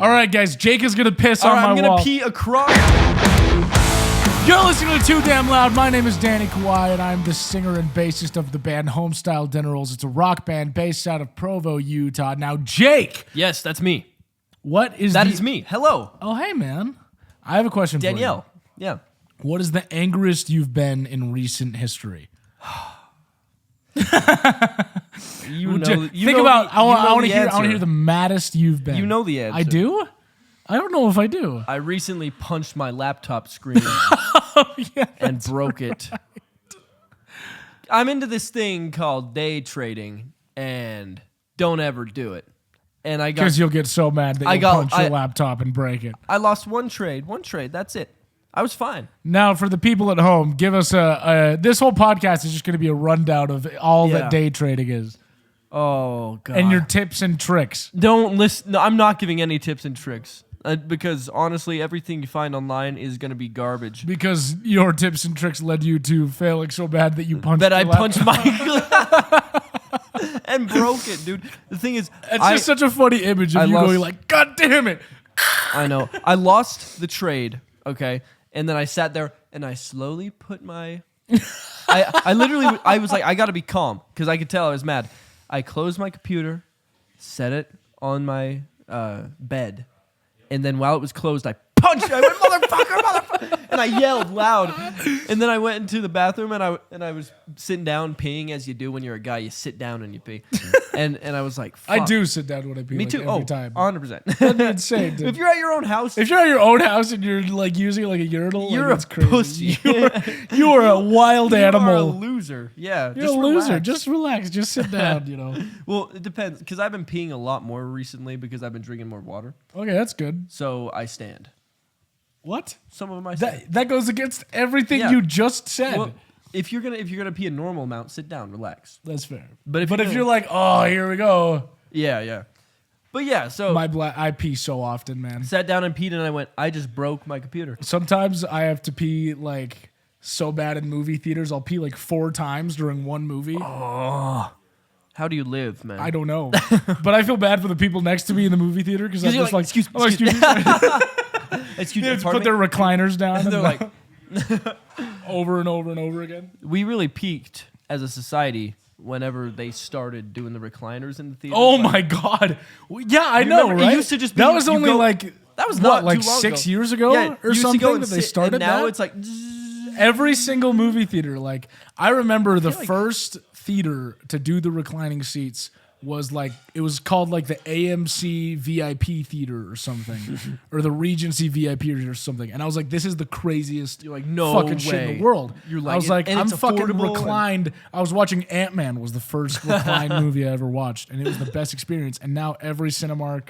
All right, guys. Jake is gonna piss All on right, my I'm gonna wall. pee across. You're listening to Too Damn Loud. My name is Danny Kawhi, and I'm the singer and bassist of the band Homestyle Dinner Rolls. It's a rock band based out of Provo, Utah. Now, Jake, Yes, that's me. what is That is me. Hello, Oh, hey, man. I have a question Danielle. for Yeah. you. What is the angriest you've been in recent history? You know. Think about. I want to hear the maddest you've been. You know the answer. I do. I don't know if I do. I recently punched my laptop screen and broke it. I'm into this thing called day trading, and don't ever do it. And I got Because you'll get so mad that you'll punch your laptop and break it. I lost one trade. That's it. I was fine. Now, for the people at home, give us this whole podcast is just going to be a rundown of all that day trading is. Oh god. And your tips and tricks. Don't listen. No, I'm not giving any tips and tricks because honestly, everything you find online is going to be garbage. Because your tips and tricks led you to failing so bad that you punched That I your laptop. punched my and broke it, dude. The thing is, It's just such a funny image of you going like, God damn it. I know. I lost the trade, okay? And then I sat there and I slowly put my... I literally, I was like, I got to be calm because I could tell I was mad. I closed my computer, set it on my bed, and then while it was closed, I punched it. I went, motherfucker, and I yelled loud. And then I went into the bathroom and I was sitting down peeing as you do when you're a guy. You sit down and you pee. And I was like, fuck. I do sit down when I pee. Me like too. Every time. 100%. That'd be insane, dude. If you're at your own house, If you're at your own house and you're like using like a urinal, you're like, a it's crazy. pussy. You are a wild animal. You're a loser. Yeah. You're just a loser. relax. Just relax. Just sit down, you know. Well, it depends because I've been peeing a lot more recently because I've been drinking more water. Okay, that's good. So I stand. What? Some of them I stand. That goes against everything Yeah. you just said. Well, if you're gonna pee a normal amount, sit down, relax. That's fair. But if you're like, oh, here we go. Yeah. But yeah, so I pee so often, man. sat down and peed, and I went, I just broke my computer. Sometimes I have to pee like so bad in movie theaters. I'll pee like 4 times during one movie. Oh, how do you live, man? I don't know, but I feel bad for the people next to me in the movie theater because I'm just like, excuse me. Excuse They me. have to put their recliners down And they're like, over and over and over again. we really peaked as a society whenever they started doing the recliners in the theater. Oh my god! Yeah, I know, remember, it right? used to just be- that was you only go- like that was what, not like too long 6 ago. years ago Yeah, or used to something go and that they sit, started and now that? it's like Every single movie theater, like I remember the first theater to do the reclining seats was like it was called like the AMC VIP theater or something, or the Regency VIP or something. And I was like, this is the craziest You're like, no fucking shit in way. the world. You're like, I was like, and I'm it's fucking affordable reclined. I was watching Ant-Man was the first reclined movie I ever watched, and it was the best experience. And now every Cinemark,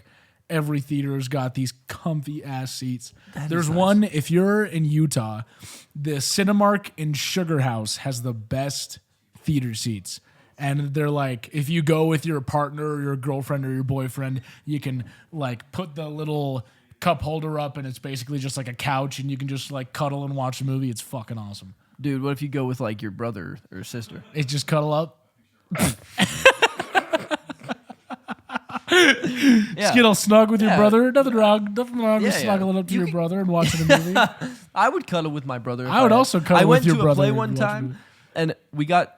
every theater's got these comfy ass seats. There's nice. one, if you're in Utah, the Cinemark in Sugar House has the best theater seats. And they're like, if you go with your partner or your girlfriend or your boyfriend, you can like put the little cup holder up and it's basically just like a couch and you can just like cuddle and watch a movie. It's fucking awesome. dude, what if you go with like your brother or sister? It's just cuddle up. Just get all snug with your brother. Nothing wrong with snuggling up to your brother and watching a movie. I would cuddle with my brother. I would also cuddle with your brother. I if went you to a watch a play one movie. time, and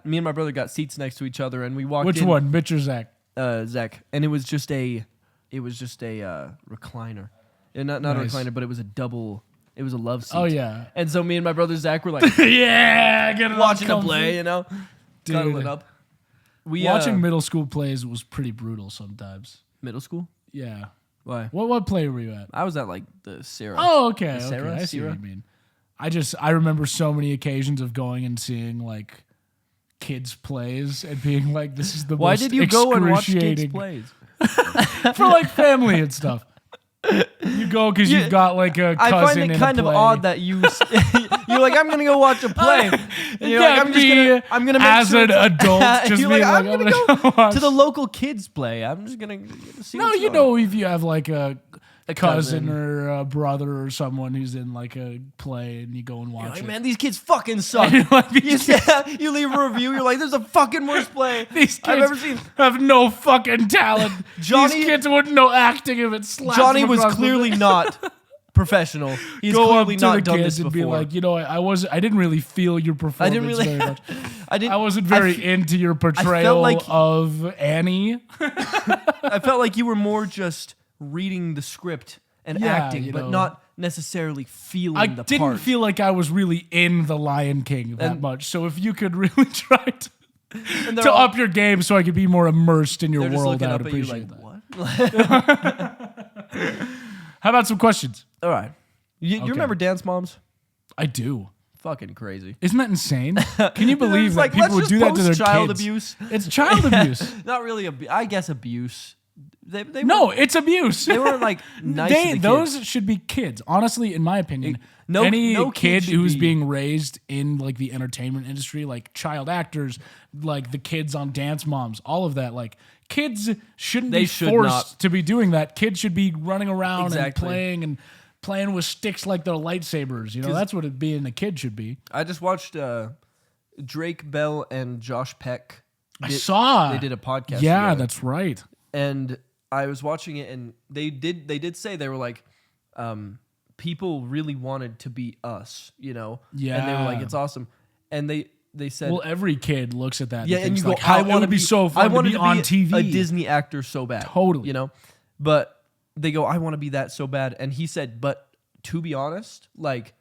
me and my brother got seats next to each other, and we walked Which in. one, Mitch or Zach? Zach, and it was just a recliner, and not Nice. a recliner, but it was a double. It was a love seat. Oh yeah, And so me and my brother Zach were like yeah, get it watching all a play, you know, Dude. cuddling up. We Watching middle school plays was pretty brutal sometimes. middle school. Yeah. Why? What play were you at? I was at like the Sarah. Oh, okay. The Sarah? I see what Sarah? you mean. I remember so many occasions of going and seeing like kids' plays and being like, this is the Why most did you go and watch kids excruciating plays? for like family and stuff. You go because you've got like a cousin I find it in kind a of play. odd that you're like, I'm gonna go watch a play. And you're like, I'm gonna make as sure an adult just you're being like, like, I'm I'm gonna go watch. to the local kids play. I'm just gonna see. No, what's you going know on. if you have like a A cousin or a brother or someone who's in like a play, and you go and watch Like, it. man, these kids fucking suck. Like, You leave a review, you're like, "There's a fucking worst play These I've kids ever seen." have no fucking talent. Johnny- These kids wouldn't know acting if it slapped Johnny them was across the clearly face. not professional. He's Go up clearly to not the done kids this and before. be like, I didn't really feel your performance really- very much. I didn't. I wasn't very into your portrayal like- of Annie. I felt like you were more just reading the script and Yeah, acting, you but know. not necessarily feeling I the didn't part. feel like I was really in The Lion King that much. So if you could really try And they're to all- up your game so I could be more immersed in your They're just world, looking I up would at you appreciate like, that. "What?" How about some questions? All right. You remember Dance Moms? I do. Fucking crazy. Isn't that insane? Can you believe It's that like, people let's would just do that to post their child kids? abuse. It's child abuse. Not really. I guess abuse. They No, weren't- it's abuse. they weren't like nice. to the those kids. should be kids. Honestly, in my opinion, No- any no kid kid should who's be- being raised in like the entertainment industry, like child actors, like the kids on Dance Moms, all of that, like kids shouldn't They be should forced not. to be doing that. Kids should be running around Exactly. and playing with sticks like they're lightsabers. You know, 'Cause- that's what being a kid should be. I just watched Drake Bell and Josh Peck. I saw they did a podcast. Yeah, together. that's right. And I was watching it, and they did say, they were like, people really wanted to be us, you know. Yeah. And they were like, it's awesome. And they said, Well, every kid looks at that. yeah, and and thinks you go, like, how it would be so fun to wanted be on TV. a Disney actor so bad, Totally. you know. But they go, I want to be that so bad. And he said, but to be honest, like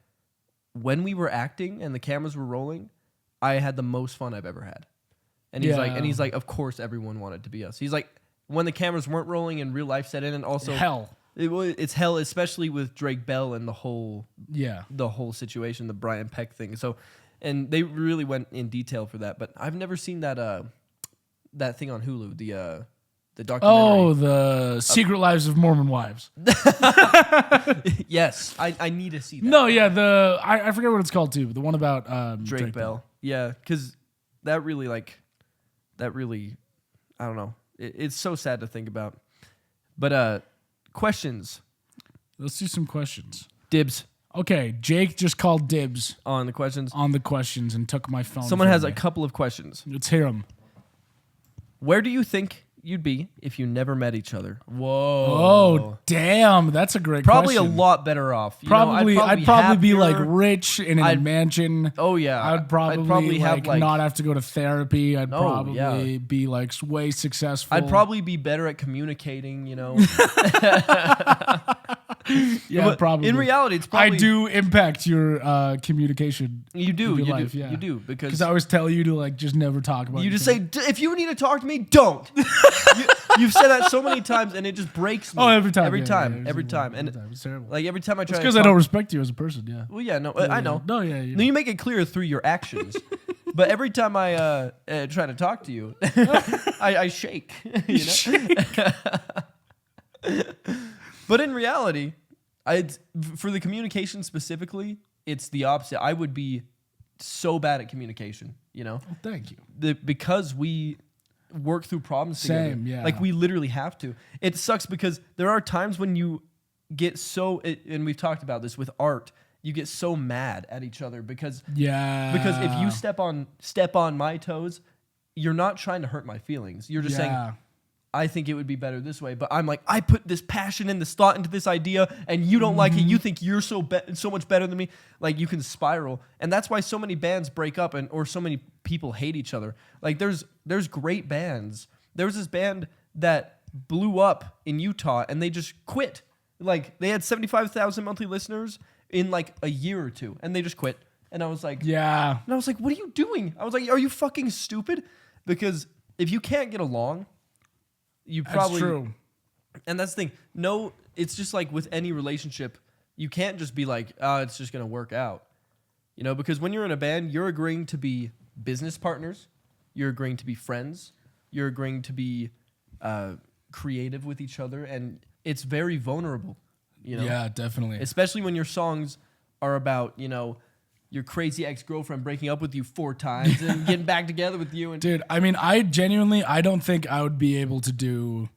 when we were acting and the cameras were rolling, I had the most fun I've ever had. And he's like, of course everyone wanted to be us. He's like, when the cameras weren't rolling and real life set in, and also Hell. it's hell, especially with Drake Bell and the whole situation, the Brian Peck thing. So, and they really went in detail for that. But I've never seen that that thing on Hulu, the documentary. Oh, the Secret Lives of Mormon Wives. Yes, I need to see that. No, yeah, I forget what it's called too, but the one about Drake Bell. Yeah, because that really, I don't know. It's so sad to think about. But questions. Let's do some questions. Dibs Okay, Jake just called dibs on the questions. on the questions and took my phone. Someone from has me. a couple of questions. Let's hear them. Where do you think you'd be if you never met each other? Oh, damn, that's a great Probably question. a lot better off. You know, Probably, I'd probably be like happier. rich in a mansion. Oh yeah, I'd probably have like not have to go to therapy. I'd probably yeah. be like way successful. I'd probably be better at communicating. You know, yeah, But probably. in reality, it's probably I do impact your communication. You do, of your you life, do, yeah. you do, because I always tell you to like just never talk about. you just anything. say, if you need to talk to me, don't. You've said that so many times, and it just breaks me. Oh, every time, every yeah, time, yeah, every time, and it's terrible. like every time I try. It's to because I talk- don't respect you as a person. Yeah. Well, yeah, no, I know. No, yeah. No, you make it clear through your actions. But every time I try to talk to you, I shake. You know? But in reality, for the communication specifically, it's the opposite. I would be so bad at communication, you know? Well, thank you. Because we work through problems Same, together. yeah. Like we literally have to. It sucks because there are times when you get so, and we've talked about this with art, you get so mad at each other because if you step on my toes, you're not trying to hurt my feelings. You're just saying, I think it would be better this way, but I'm like, I put this passion and this thought into this idea, and you don't like it. You think you're so much better than me. Like you can spiral, and that's why so many bands break up, or so many people hate each other. Like there's great bands. There was this band that blew up in Utah, and they just quit. Like they had 75,000 monthly listeners in like a year or two, and they just quit. And I was like, yeah. And I was like, what are you doing? I was like, are you fucking stupid? Because if you can't get along, you probably... That's true. And that's the thing. No, it's just like with any relationship, you can't just be like, it's just going to work out. You know, because when you're in a band, you're agreeing to be business partners. You're agreeing to be friends. You're agreeing to be creative with each other. And it's very vulnerable, you know? Yeah, definitely. Especially when your songs are about, you know, your crazy ex-girlfriend breaking up with you 4 times and getting back together with you. And Dude, I mean, I don't think I would be able to do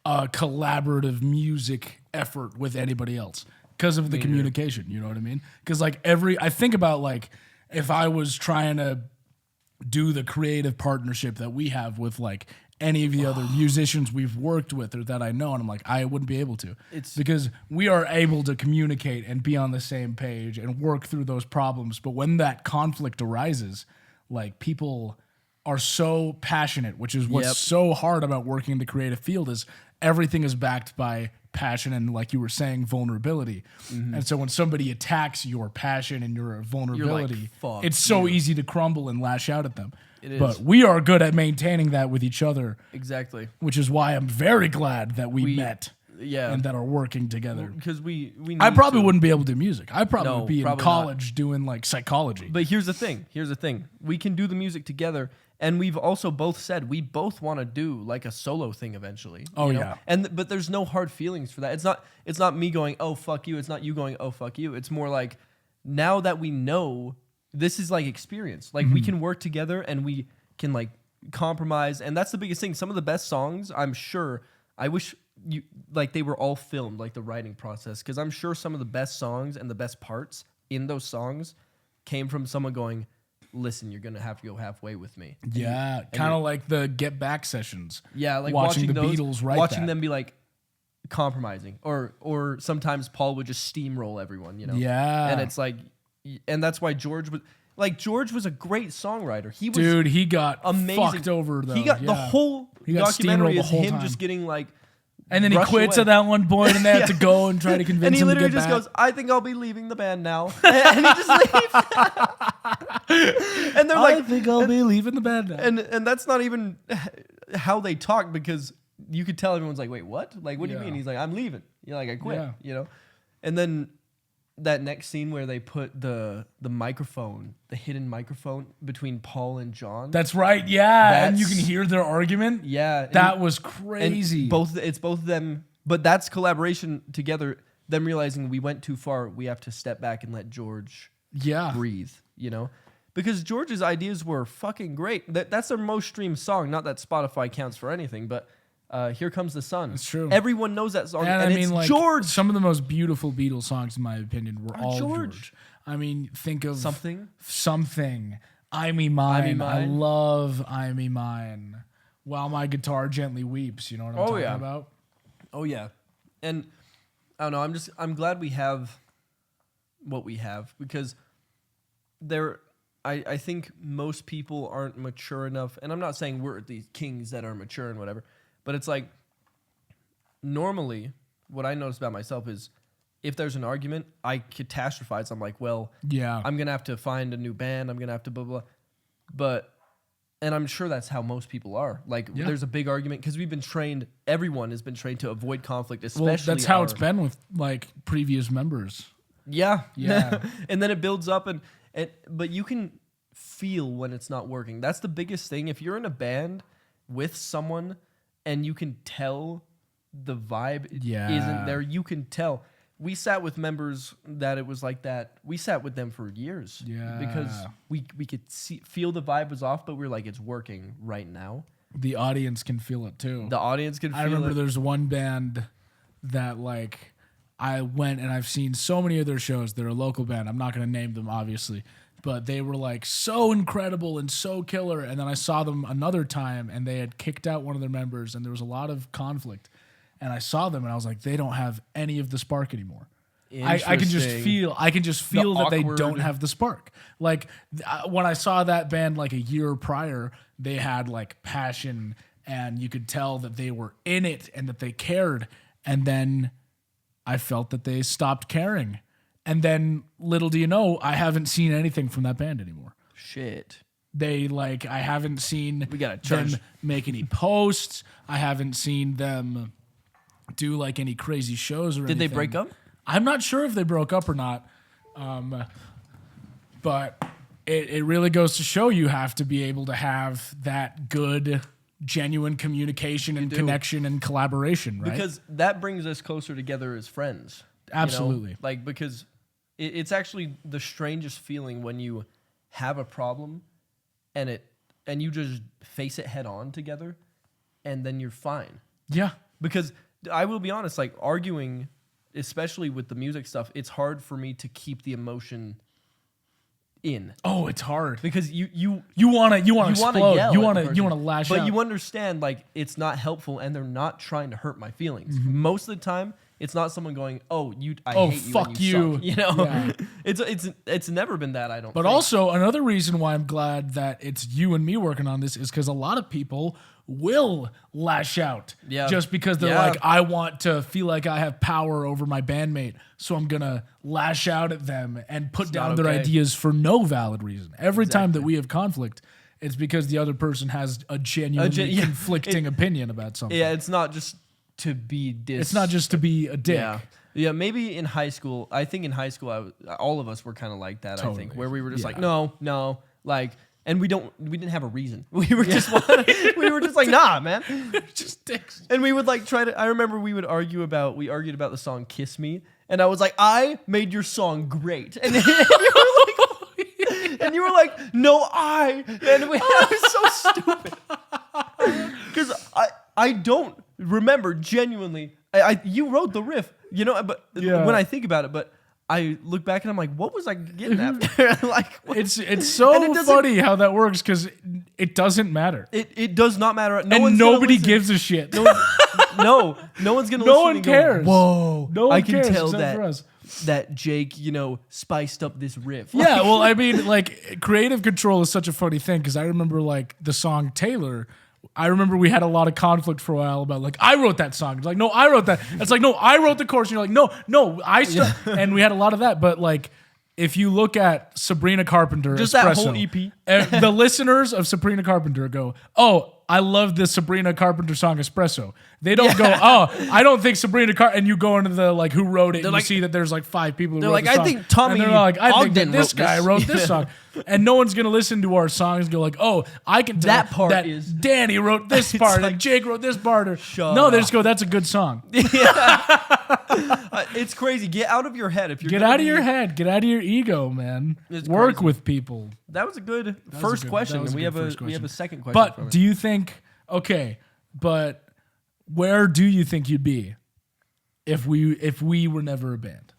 a collaborative music effort with anybody else because of the communication. You know what I mean? Because like I think about like if I was trying to do the creative partnership that we have with like any of the other musicians we've worked with or that I know, and I'm like, I wouldn't be able to. It's because we are able to communicate and be on the same page and work through those problems. But when that conflict arises, like people are so passionate, which is what's so hard about working in the creative field is everything is backed by passion and, like you were saying, vulnerability. And so when somebody attacks your passion and your vulnerability, like, it's so easy to crumble and lash out at them. It is. But we are good at maintaining that with each other. Exactly. Which is why I'm very glad that we met. Yeah. And that are working together. Because we need I probably wouldn't be able to do music. I probably would be in probably college doing like psychology. But here's the thing. We can do the music together. And we've also both said we both want to do like a solo thing eventually. Oh, you know? yeah. But there's no hard feelings for that. It's not me going, oh fuck you. It's not you going, oh fuck you. It's more like now that we know this is like experience. Like we can work together and we can like compromise. And that's the biggest thing. Some of the best songs, I'm sure, I wish you like they were all filmed, like the writing process. Because I'm sure some of the best songs and the best parts in those songs came from someone going, listen, you're gonna have to go halfway with me. Yeah, kind of like the Get Back sessions. Yeah, like watching the those, Beatles write watching that. them be like compromising, or sometimes Paul would just steamroll everyone, you know. Yeah, and it's like, and that's why George was a great songwriter. He was he got amazing. fucked over though. He got the whole documentary is him just getting like. And then he quits at that one point, and they have to go and try to convince him to get back. And he literally just goes, I think I'll be leaving the band now. And he just leaves. And they're like, I think I'll be leaving the band now. And that's not even how they talk, because you could tell everyone's like, wait, what? Like, what do you mean? He's like, I'm leaving. You're like, I quit, you know? And then that next scene where they put the microphone, the hidden microphone between Paul and John. That's right, yeah. And you can hear their argument. Yeah. That was crazy. It's both of them, but that's collaboration together, them realizing we went too far, we have to step back and let George breathe, you know? Because George's ideas were fucking great. That's their most streamed song, not that Spotify counts for anything, but Here Comes the Sun. It's true. Everyone knows that song. And I mean, it's like, George. Some of the most beautiful Beatles songs, in my opinion, were all George. I mean, think of Something. I Me Mine. Mine. I love I Me Mine. While My Guitar Gently Weeps. You know what I'm talking about? Oh, yeah. And I don't know. I'm glad we have what we have, because I think most people aren't mature enough. And I'm not saying we're these kings that are mature and whatever. But it's like, normally, what I notice about myself is, if there's an argument, I catastrophize. I'm like, well, I'm going to have to find a new band. I'm going to have to blah, blah. But, and I'm sure that's how most people are. Like, there's a big argument, because we've been trained, everyone has been trained to avoid conflict, especially. Well, that's how it's been with, like, previous members. Yeah. Yeah. And then it builds up, but you can feel when it's not working. That's the biggest thing. If you're in a band with someone, and you can tell the vibe isn't there. You can tell. We sat with members that it was like that. We sat with them for years. Yeah. Because we could feel the vibe was off, but we were like, it's working right now. The audience can feel it too. The audience can feel it. I remember there's one band that, like, I went and I've seen so many of their shows. They're a local band. I'm not going to name them, obviously. But they were like so incredible and so killer. And then I saw them another time, and they had kicked out one of their members, and there was a lot of conflict. And I saw them, and I was like, they don't have any of the spark anymore. I can just feel that they don't have the spark. Like when I saw that band like a year prior, they had like passion, and you could tell that they were in it and that they cared. And then I felt that they stopped caring. And then, little do you know, I haven't seen anything from that band anymore. Shit. I haven't seen them make any posts. I haven't seen them do like any crazy shows or anything. Did they break up? I'm not sure if they broke up or not. But it really goes to show you have to be able to have that good, genuine communication and connection and collaboration, right? Because that brings us closer together as friends. Absolutely. You know? Like, because it's actually the strangest feeling when you have a problem and you just face it head on together, and then you're fine. Yeah. because I will be honest, like arguing, especially with the music stuff, it's hard for me to keep the emotion in. Oh, it's hard Because you want to explode. yell You at want the to person. lash But out. you understand, like, it's not helpful, and they're not trying to hurt my feelings. Mm-hmm. Most of the time, it's not someone going, "Oh, I Oh, hate you, fuck and you suck." you. You know, Yeah. it's never been that. I don't. But think. also another reason why I'm glad that it's you and me working on this is because a lot of people will lash out just because they're like, I want to feel like I have power over my bandmate, so I'm gonna lash out at them and put down their ideas for no valid reason. Every time that we have conflict, it's because the other person has a genuinely conflicting opinion about something. Yeah, it's not just to be It's not just to be a dick. Yeah, maybe in high school. I think in high school, all of us were kind of like that. Totally. I think where we were just like, no, like, and we didn't have a reason. We were just like, nah, man, Just dicks. and we would like try to. I remember we argued about the song "Kiss Me," and I was like, I made your song great, and you were like, no, and it was so stupid because I don't remember genuinely. You wrote the riff, you know, but when I think about it, but I look back and I'm like, what was I getting at? Like, what? It's so funny how that works because it doesn't matter. It does not matter. And nobody gives a shit. No one's gonna. No listen one and cares. Go, whoa! No one I can cares tell except for us. that Jake, spiced up this riff. Yeah, well, I mean, like, creative control is such a funny thing because I remember, like, the song Taylor. I remember we had a lot of conflict for a while about, like, I wrote that song. It's like, no, I wrote that. It's like, no, I wrote the chorus. And you're like, no, and we had a lot of that. But, like, if you look at Sabrina Carpenter, Just Espresso, that whole EP. The listeners of Sabrina Carpenter go, oh, I love this Sabrina Carpenter song Espresso. They don't go, oh, I don't think Sabrina Carpenter, and you go into the, like, who wrote it, and you see that there's, like, 5 people who wrote the song. I think Tommy and they're like, I think that Ogden this guy wrote this song. And no one's going to listen to our songs and go like, oh, I can tell That part that is- Danny wrote this part like, and Jake wrote this part. Or, Shut no, they up. just go, that's a good song. It's crazy. Get out of your head. If you're Get out of your head. Get out of your ego, man. It's Work crazy. with people. That was a good was first a good- question, that was and a we good have first question. a second question. But from do you think, okay, but where do you think you'd be if we were never a band?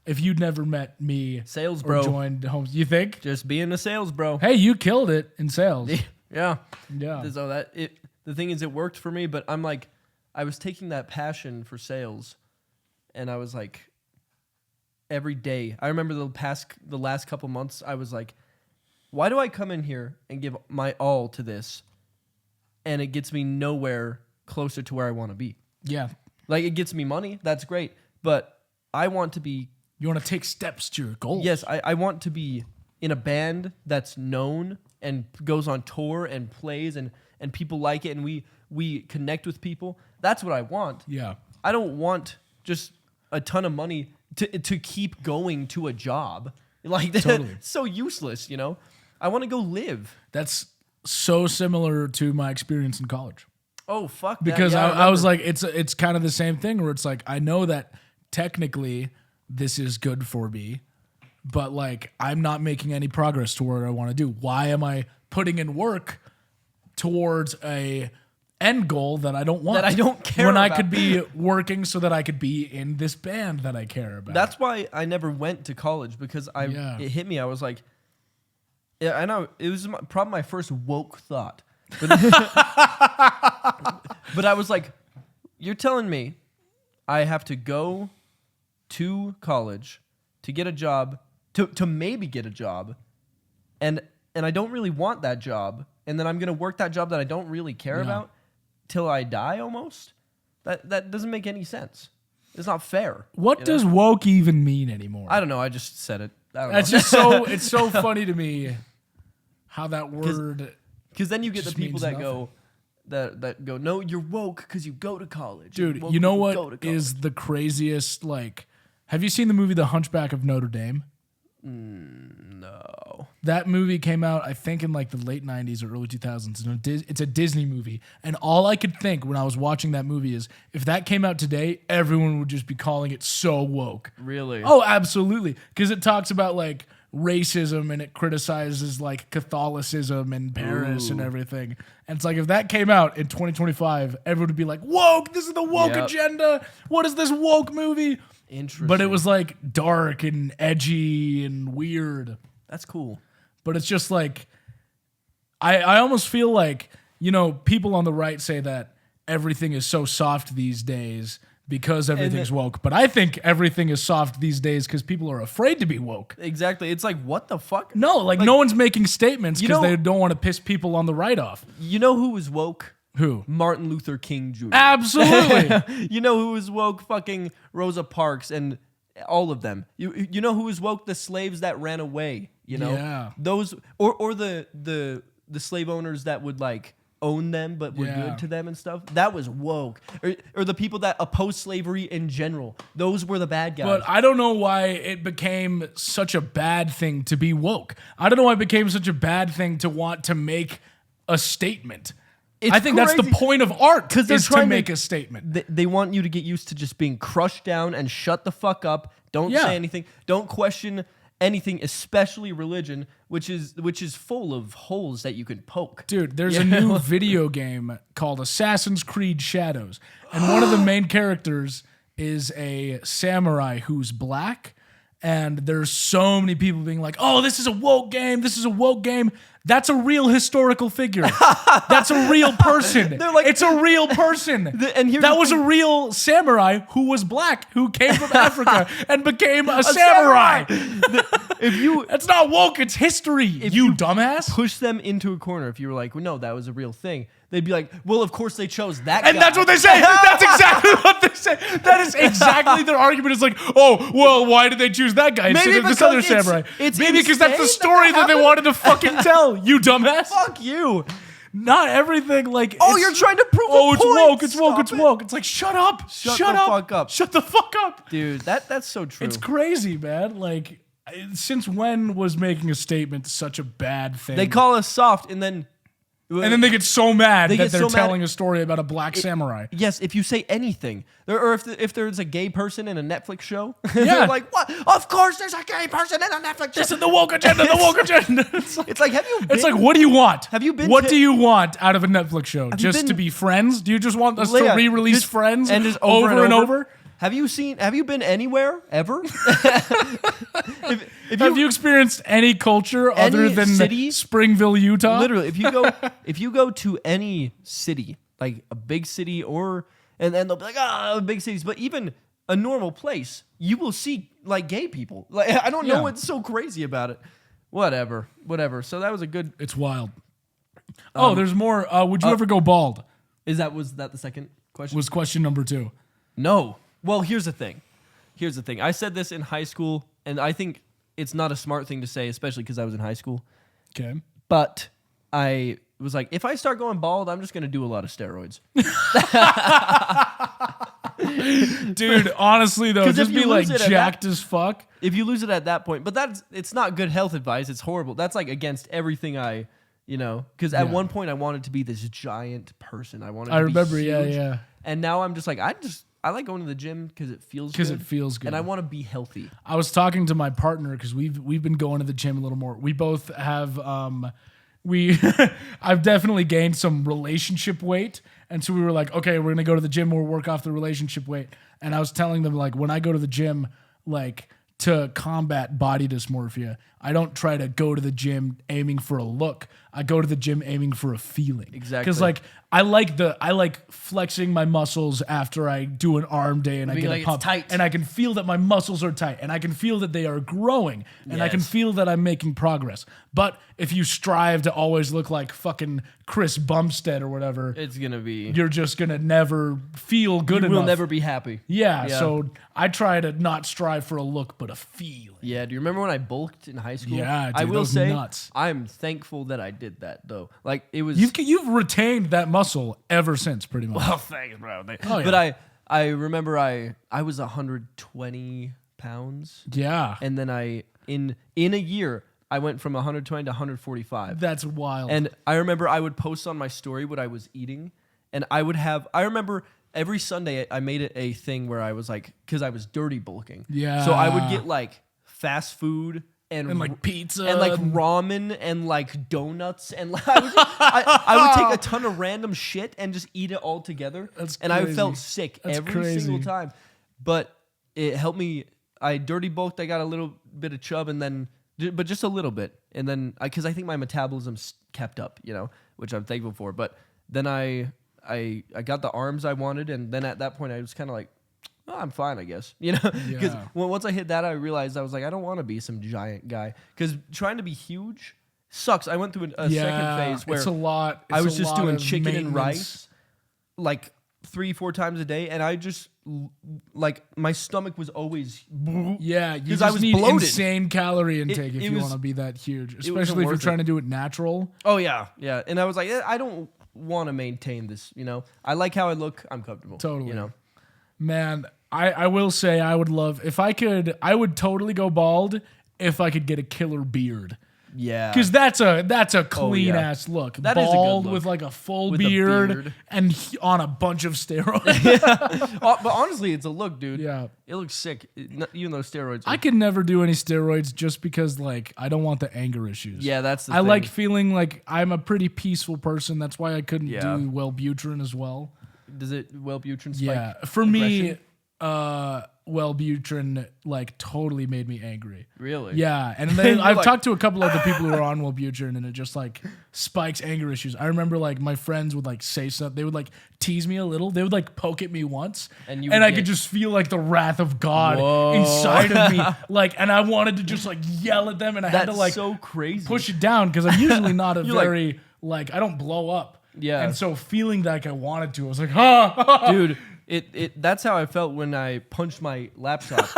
If you'd never met me Sales, or bro. joined Homes, you think? Just being a sales bro. Hey, you killed it in sales. Yeah. Yeah. So the thing is, it worked for me, but I'm like, I was taking that passion for sales, and I was like, every day. I remember the last couple months, I was like, why do I come in here and give my all to this, and it gets me nowhere closer to where I want to be? Yeah. Like, it gets me money, that's great, but I want to be. You want to take steps to your goal. Yes, I want to be in a band that's known and goes on tour and plays and people like it and we connect with people. That's what I want. Yeah. I don't want just a ton of money to keep going to a job. Like, Totally. that's so useless, you know? I want to go live. That's so similar to my experience in college. Oh, fuck that. Because Yeah, I was remember. like, it's kind of the same thing where it's like, I know that technically this is good for me, but like, I'm not making any progress to where I want to do. Why am I putting in work towards a end goal that I don't want? That I don't care when about. I could be working so that I could be in this band that I care about. That's why I never went to college, because it hit me. I was like, yeah, I know. It was probably my first woke thought. But, but I was like, you're telling me I have to go to college to get a job, to maybe get a job, and I don't really want that job, and then I'm going to work that job that I don't really care about till I die almost? That doesn't make any sense. It's not fair. What does woke even mean anymore? I don't know. I just said it. I don't That's know. just so, it's so funny to me how that word. Because then you get the just people means that go, that go, no, you're woke because you go to college. Dude, Woke you know 'cause go to what college." is the craziest? Like, have you seen the movie The Hunchback of Notre Dame? No. That movie came out, I think, in like the late 90s or early 2000s. And it's a Disney movie. And all I could think when I was watching that movie is, if that came out today, everyone would just be calling it so woke. Really? Oh, absolutely. Because it talks about like racism and it criticizes like Catholicism in Paris and everything. And it's like if that came out in 2025, everyone would be like, woke, this is the woke agenda. What is this woke movie? Interesting. But it was like dark and edgy and weird. That's cool. But it's just like I almost feel like, you know, people on the right say that everything is so soft these days because everything's woke. But I think everything is soft these days because people are afraid to be woke. Exactly. It's like, what the fuck? No, like no one's making statements because they don't want to piss people on the right off. You know who was woke? Who? Martin Luther King Jr. Absolutely. You know who was woke? Fucking Rosa Parks and all of them. You know who was woke? The slaves that ran away. You know? Yeah. Those or the slave owners that would like own them but were good to them and stuff. That was woke. Or the people that oppose slavery in general. Those were the bad guys. But I don't know why it became such a bad thing to be woke. I don't know why it became such a bad thing to want to make a statement. I think that's the point of art, because they're trying to make a statement. They want you to get used to just being crushed down and shut the fuck up. Don't say anything. Don't question anything, especially religion, which is full of holes that you can poke. Dude, there's a new video game called Assassin's Creed Shadows, and one of the main characters is a samurai who's black, and there's so many people being like, oh, this is a woke game, this is a woke game. That's a real historical figure. That's a real person. They're like, it's a real person. That was a real samurai who was black, who came from Africa and became a samurai. It's not woke, it's history, you dumbass. Push them into a corner. If you were like, well, no, that was a real thing, they'd be like, well, of course they chose that guy. And that's what they say. That's exactly what they say. That is exactly their argument. It's like, oh, well, why did they choose that guy instead of this other samurai? Maybe because that's the story that they wanted to fucking tell, you dumbass. Fuck you. Not everything like... Oh, you're trying to prove it's woke, it's woke, it's woke. It's like, shut up. Shut the fuck up. Shut the fuck up. Dude, that's so true. It's crazy, man. Like, since when was making a statement such a bad thing? They call us soft, and then they get so mad that they're telling a story about a black samurai. Yes, if you say anything, or if there's a gay person in a Netflix show, they're like, what? Of course there's a gay person in a Netflix show. This is the woke agenda, the woke agenda. It's like, have you been... It's like, what do you want? Have you been What do you want out of a Netflix show? Just to be friends? Do you just want us to re-release Friends and just over and over? Have you been anywhere ever? Have you experienced any culture other than city? Springville, Utah? Literally, if you go to any city, like a big city, and then they'll be like, big cities, but even a normal place, you will see like gay people. Like, I don't know what's so crazy about it. Whatever. So that was a good. It's wild. There's more. Would you ever go bald? Was that the second question? Was question number 2? No. Well, here's the thing. I said this in high school, and I think it's not a smart thing to say, especially because I was in high school. Okay. But I was like, if I start going bald, I'm just going to do a lot of steroids. Dude, honestly, though, just be like jacked as fuck. If you lose it at that point. But it's not good health advice. It's horrible. That's like against everything because at one point I wanted to be this giant person. I remember, huge. yeah. And now I'm just like, I like going to the gym because it feels good. And I want to be healthy. I was talking to my partner because we've been going to the gym a little more. We both have I've definitely gained some relationship weight. And so we were like, okay, we're gonna go to the gym, we'll work off the relationship weight. And I was telling them, like, when I go to the gym, like, to combat body dysmorphia, I don't try to go to the gym aiming for a look. I go to the gym aiming for a feeling. Exactly. Because like I like flexing my muscles after I do an arm day and I get a pump, and I can feel that my muscles are tight, and I can feel that they are growing, and I can feel that I'm making progress. But if you strive to always look like fucking Chris Bumstead or whatever, you're just gonna never feel good enough. You will never be happy. Yeah. So I try to not strive for a look, but a feeling. Yeah. Do you remember when I bulked in high school? Yeah, dude, I will say, nuts. I'm thankful that I did that though. Like it was. You've retained that muscle ever since, pretty much. Well, thanks, bro. Oh, yeah. But I remember I was 120 pounds. Yeah. And then in a year I went from 120 to 145. That's wild. And I remember I would post on my story what I was eating, and I remember every Sunday I made it a thing where I was like, because I was dirty bulking. Yeah. So I would get like fast food and like pizza and like ramen and like donuts and like I would take a ton of random shit and just eat it all together. That's and crazy. I felt sick That's every crazy. single time. But it helped me. I dirty bulked. I got a little bit of chub, and then, but just a little bit, and then because I think my metabolism kept up, which I'm thankful for. But then I got the arms I wanted, and then at that point I was kind of like, oh, I'm fine, I guess, because Yeah. once I hit that, I realized I was like, I don't want to be some giant guy, because trying to be huge sucks. I went through a second phase where it's a lot. I It's was a just lot doing of chicken and maintenance. rice like 3-4 times a day, and I just like my stomach was always Yeah, you 'Cause just I was need bloated. insane calorie intake if it you was- want to be that huge, wasn't especially if you're worth trying it. to do it natural. Oh yeah. And I was like, I don't want to maintain this. I like how I look. I'm comfortable. Totally. Man, I will say I would love if I could. I would totally go bald if I could get a killer beard. Yeah. Because that's a clean yeah. ass look. That is a good Bald look. with like a full With a beard, beard. and on a bunch of steroids. But honestly, it's a look, dude. Yeah. It looks sick. Even though steroids. I could never do any steroids just because like I don't want the anger issues. Yeah, that's the I thing. like feeling like I'm a pretty peaceful person. That's why I couldn't Yeah. do Wellbutrin as well. Does it Wellbutrin spike? Yeah, for me, Wellbutrin like totally made me angry. Really? Yeah, and then You're I've like- talked to a couple other people who are on Wellbutrin, and it just like spikes anger issues. I remember like my friends would like say something, they would like tease me a little, they would like poke at me once, And you and would I get- could just feel like the wrath of God Whoa. inside of me, like, and I wanted to just like yell at them, and I had That's to like so crazy. push it down because I'm usually not a You're like- very like I don't blow up. Yeah. and so feeling like I wanted to, I was like, ah, Dude, it that's how I felt when I punched my laptop.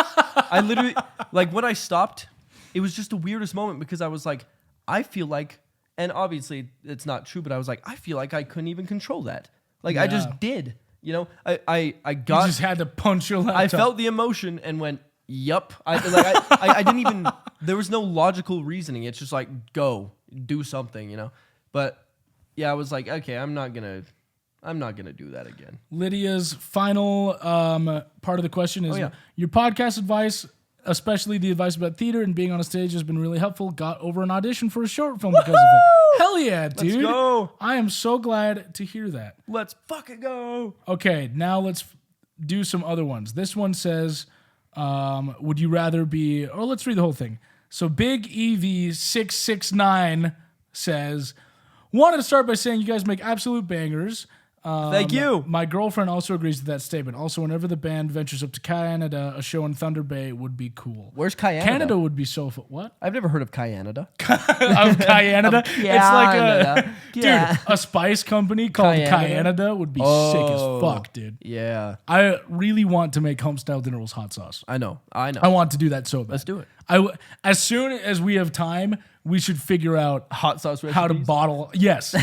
I literally like when I stopped, it was just the weirdest moment because I was like, I feel like, and obviously it's not true, but I was like, I feel like I couldn't even control that. Like I Yeah. just did. I you got just had to punch your laptop. I felt the emotion and went, yup. I didn't even there was no logical reasoning. It's just like go, do something, But yeah, I was like, okay, I'm not gonna do that again. Lydia's final part of the question is yeah. your podcast advice, especially the advice about theater and being on a stage, has been really helpful. Got over an audition for a short film because of it. Hell yeah, dude. go. I am so glad to hear that. Let's fucking go. Okay, now let's do some other ones. This one says, would you rather be, or let's read the whole thing. So Big EV669 says, wanted to start by saying you guys make absolute bangers. Thank you. My girlfriend also agrees with that statement. Also, whenever the band ventures up to Canada, a show in Thunder Bay would be cool. Where's Canada? Canada would be so what? I've never heard of Canada. Of Canada? It's like Canada. Yeah. dude, a spice company called Canada? Canada would be sick Oh. as fuck, dude. Yeah, I really want to make Homestyle dinner rolls hot sauce. I know. I want to do that so bad. Let's do it. As soon as we have time, we should figure out Hot sauce recipes. how to bottle. Yes,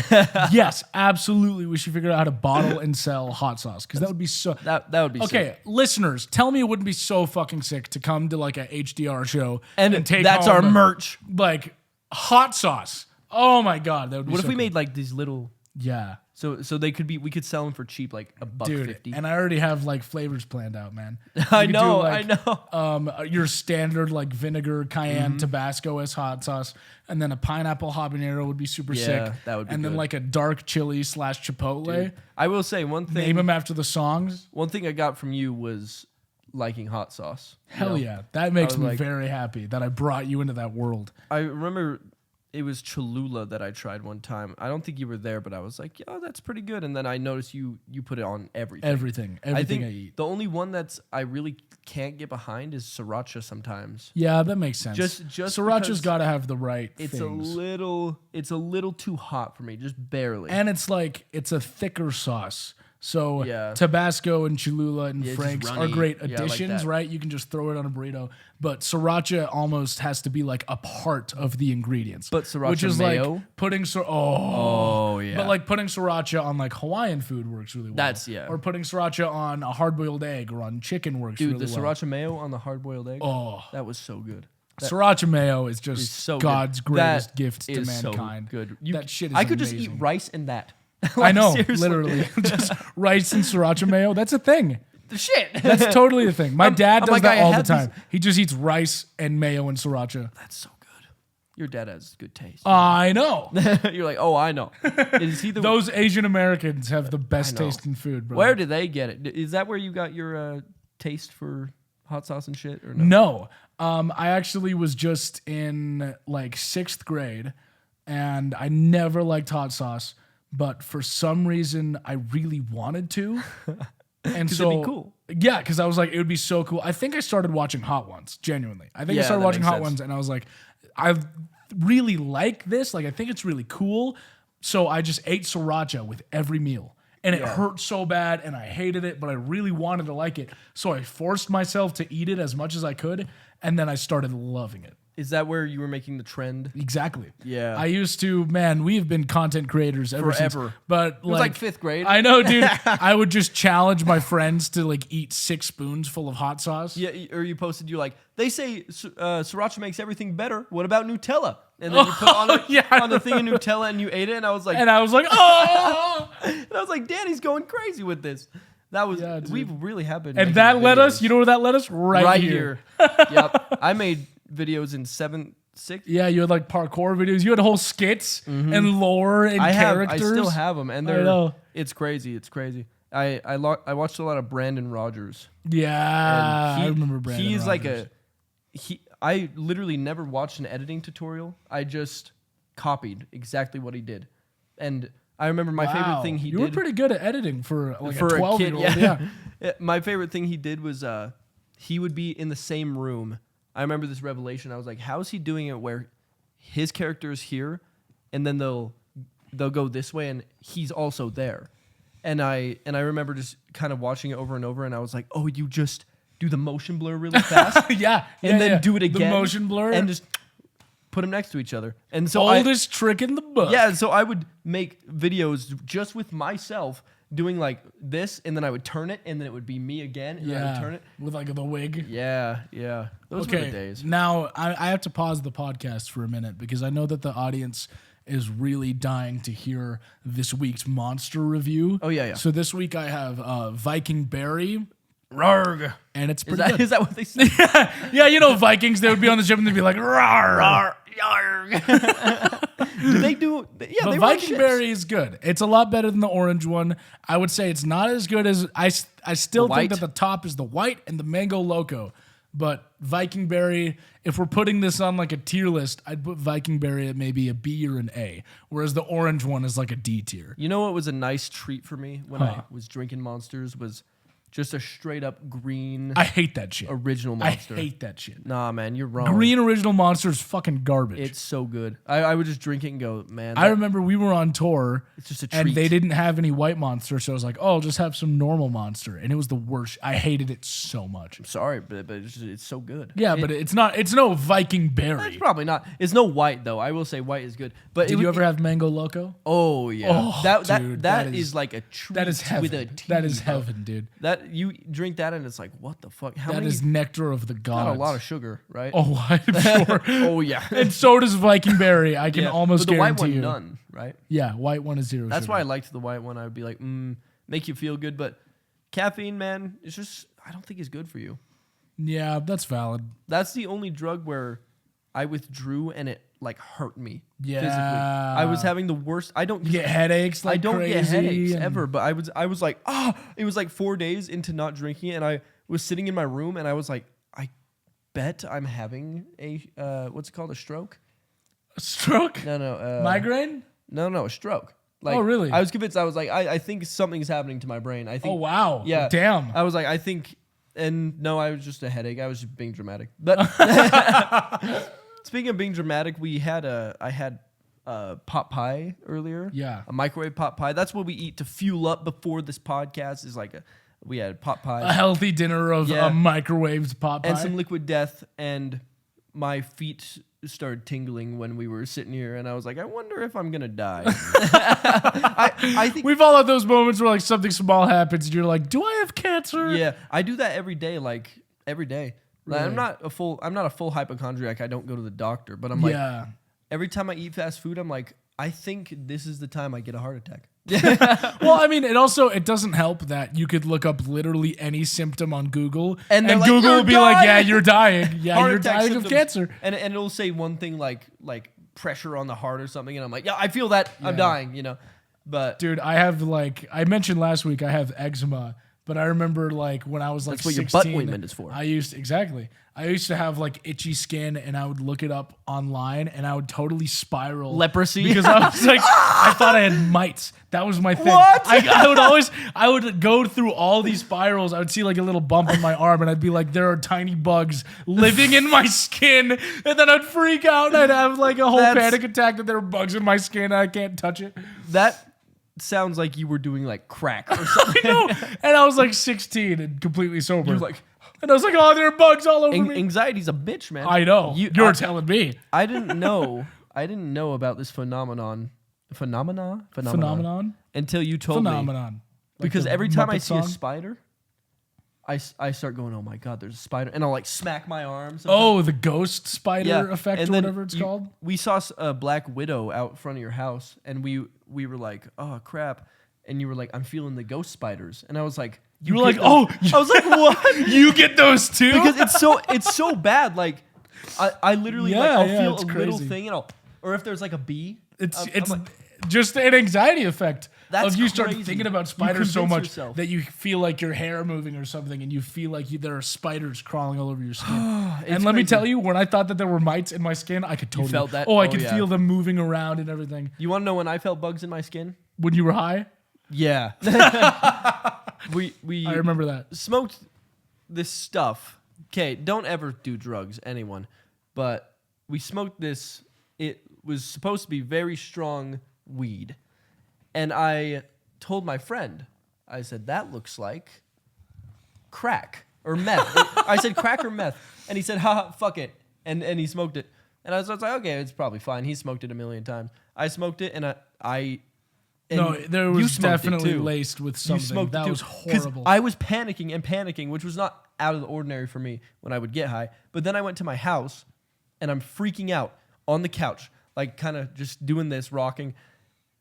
yes, absolutely. We should figure out how to bottle and sell hot sauce because that would be so. That would be Okay, sick. listeners, tell me it wouldn't be so fucking sick to come to like a HDR show And take that's home our merch. like hot sauce. Oh my god, that would be. What if so we cool. made like these little? Yeah, So we could sell them for cheap, like dude, $1.50. and I already have like flavors planned out, man. I We could do, know. like, I know. Your standard like vinegar, cayenne, Mm-hmm. Tabasco as hot sauce, and then a pineapple habanero would be super Yeah, sick. that would be and then good. like a dark chili / chipotle. I will say one thing. Name them after the songs. One thing I got from you was liking hot sauce. Hell yeah, that makes was me like- very happy that I brought you into that world. I remember it was Cholula that I tried one time. I don't think you were there, but I was like, "Yo, that's pretty good." And then I noticed you put it on everything. Everything I think I eat. the only one I really can't get behind is sriracha sometimes. Yeah, that makes sense. Just Sriracha's because got to have the right It's things. it's a little too hot for me, just barely. And it's like it's a thicker sauce. So Yeah. Tabasco and Cholula and Yeah, it's just Frank's are runny. great Yeah, I like additions, that. right? You can just throw it on a burrito. But sriracha almost has to be like a part of the ingredients. But sriracha which is mayo? like putting Oh, yeah. But like putting sriracha on like Hawaiian food works really well. That's- yeah. Or putting sriracha on a hard-boiled egg or on chicken works Dude, really the well. sriracha mayo on the hard-boiled egg. Oh, That was so good. sriracha mayo is just It's so God's good. greatest That gift to is mankind. So good. That shit is I could just eat amazing. rice and that. I Like, know, seriously. literally. Just rice and sriracha mayo. That's a thing. Shit. That's totally a thing. My dad I'm does like, that I all the had time. He just eats rice and mayo and sriracha. That's so good. Your dad has good taste. I know. You're like, oh, I know. Is he the Those Asian Americans have the best I know. taste in food, bro. Where did they get it? Is that where you got your taste for hot sauce and shit? Or no? No. I actually was just in like 6th grade, and I never liked hot sauce, but for some reason I really wanted to. And so it'd be cool. Yeah, because I was like, it would be so cool. I think I started watching Hot Ones, genuinely. I think I Yeah, started that watching makes Hot sense. Ones, and I was like, I really like this. Like, I think it's really cool. So I just ate sriracha with every meal. And it hurt so bad, and I hated it, but I really wanted to like it. So I forced myself to eat it as much as I could, and then I started loving it. Is that where you were making the trend? Exactly. Yeah. I used to, man, we've been content creators ever since. Forever. But It was like 5th grade. I know, dude. I would just challenge my friends to like eat 6 spoons full of hot sauce. Yeah, or you posted, you're like, they say sriracha makes everything better. What about Nutella? And then you put on on the thing of Nutella and you ate it, and I was like, oh! and I was like, Danny's going crazy with this. That was we really have been. And making that led videos. us, you know where that led us? Right here. Yep. I made videos in 7th, 6th. Yeah, you had like parkour videos. You had whole skits and lore and I characters. still have them, and I know. it's crazy. It's crazy. I watched a lot of Brandon Rogers. Yeah, I remember Brandon He's Rogers. I literally never watched an editing tutorial. I just copied exactly what he did, and I remember my favorite thing he you did. were pretty good at editing for like for a 12-year-old. kid, Yeah. My favorite thing he did was he would be in the same room. I remember this revelation. I was like, how is he doing it where his character is here, and then they'll go this way, and he's also there. And I remember just kind of watching it over and over, and I was like, oh, you just do the motion blur really fast, and then do it again, The motion blur, and just put them next to each other. And so oldest trick in the book. Yeah, so I would make videos just with myself doing like this, and then I would turn it, and then it would be me again, and then I would turn it with like the wig. Yeah. Those were the days. Now I have to pause the podcast for a minute because I know that the audience is really dying to hear this week's monster review. Oh yeah. So this week I have Viking Berry. Rarg. And it's pretty good. Is that what they say? Yeah, you know Vikings, they would be on the ship and they'd be like, rawr, rawr. Do they do? Yeah, The they Viking Berry is good. It's a lot better than the orange one. I would say it's not as good as I still think that the top is the white and the Mango Loco. But Viking Berry, if we're putting this on like a tier list, I'd put Viking Berry at maybe a B or an A, whereas the orange one is like a D tier. You know what was a nice treat for me when I was drinking Monsters was just a straight up green. I hate that shit. Original Monster. I hate that shit. Nah, man, you're wrong. Green original Monster is fucking garbage. It's so good. I would just drink it and go, man. I remember we were on tour. It's just a treat. And they didn't have any white Monster, so I was like, oh, I'll just have some normal Monster. And it was the worst. I hated it so much. Sorry, but it's so good. Yeah, but it's no Viking Berry. It's probably not. It's no white though. I will say white is good. But Did you ever have Mango Loco? Oh yeah. Oh, dude, that is like a treat. That is heaven. With a T, that is bro. heaven, dude. That you drink that and it's like, what the fuck? How That many? is nectar of the gods. Not a lot of sugar, right? Oh, I'm sure. Oh yeah. And so does Viking Berry. I can almost but the white guarantee one, you. none, right? Yeah, white one is zero. That's sugar. why I liked the white one. I would be like, make you feel good, but caffeine, man, it's just I don't think it's good for you. Yeah, that's valid. That's the only drug where I withdrew and it like hurt me physically. Yeah. I was having the worst. I don't You get headaches. Like I don't crazy get headaches and- ever, but I was like, it was like 4 days into not drinking it, and I was sitting in my room and I was like, I bet I'm having a what's it called, a stroke? A stroke. No, Migraine. No, a stroke. Like, Oh, really? I was convinced. I was like, I think something's happening to my brain. I think. Oh wow. Yeah. Damn. I was like, I think, and no, I was just a headache. I was just being dramatic. But speaking of being dramatic, I had pot pie earlier. Yeah. A microwave pot pie. That's what we eat to fuel up before this podcast. Is like we had pot pie, A healthy dinner of microwaved pot pie. and some liquid death, and my feet started tingling when we were sitting here, and I was like, I wonder if I'm gonna die. I think We've all had those moments where like something small happens and you're like, do I have cancer? yeah, I do that every day, like every day. Like, Really? I'm not a full hypochondriac. I don't go to the doctor, but I'm like Yeah. every time I eat fast food, I'm like, I think this is the time I get a heart attack. Well, I mean, it doesn't help that you could look up literally any symptom on Google, And they're like, Google "You're will be like, "Yeah, dying." you're dying. Yeah, Heart you're attack dying symptoms. of cancer." And it'll say one thing like pressure on the heart or something, and I'm like, yeah, I feel that. I'm Yeah. dying, you know. But Dude, I have I mentioned last week I have eczema, but I remember when I was like that's what 16, your butt ointment is for. I used to have itchy skin, and I would look it up online, and I would totally spiral Leprosy? because I was like, I thought I had mites. That was my thing. What? I would go through all these spirals. I would see like a little bump in my arm, and I'd be like, there are tiny bugs living in my skin, and then I'd freak out, and I'd have like a whole panic attack that there were bugs in my skin, and I can't touch it. That sounds like you were doing like crack or something. I know. And I was like 16 and completely sober. You're like, and I was like, oh, there are bugs all over me. anxiety's a bitch, man. I know. You're telling me. I didn't know. I didn't know about this phenomenon until you told me. Like Because the every time I Muppet see a song. spider, I start going, oh my God, there's a spider. And I'll like smack my arm. sometimes. Oh, the ghost spider effect And or then whatever it's called. We saw a black widow out front of your house, and we were like, oh crap. And you were like, I'm feeling the ghost spiders. And I was like, You were like, get those? oh. I was like, what? You get those too? Because it's so bad. Like I literally I'll feel it's a little crazy. thing, or if there's like a bee. It's I'm like, just an anxiety effect That's of you start crazy. thinking about You spiders so convince much yourself. that you feel like your hair moving or something, and you feel like there are spiders crawling all over your skin. And let me crazy. tell you, when I thought that there were mites in my skin, I could totally felt that? Oh, I Oh, could yeah. feel them moving around and everything. You want to know when I felt bugs in my skin? When you were high, Yeah. we I remember that. smoked this stuff. Okay, don't ever do drugs, anyone. But we smoked this. It was supposed to be very strong weed. And I told my friend, I said, that looks like crack or meth. I said crack or meth. And he said, haha, fuck it. And he smoked it. And I was like, okay, it's probably fine. He smoked it a million times. I smoked it, and No, there you was smoked it definitely too. laced with You something. smoked That it too. was 'Cause horrible. I was panicking, which was not out of the ordinary for me when I would get high. But then I went to my house, and I'm freaking out on the couch, like kind of just doing this, rocking,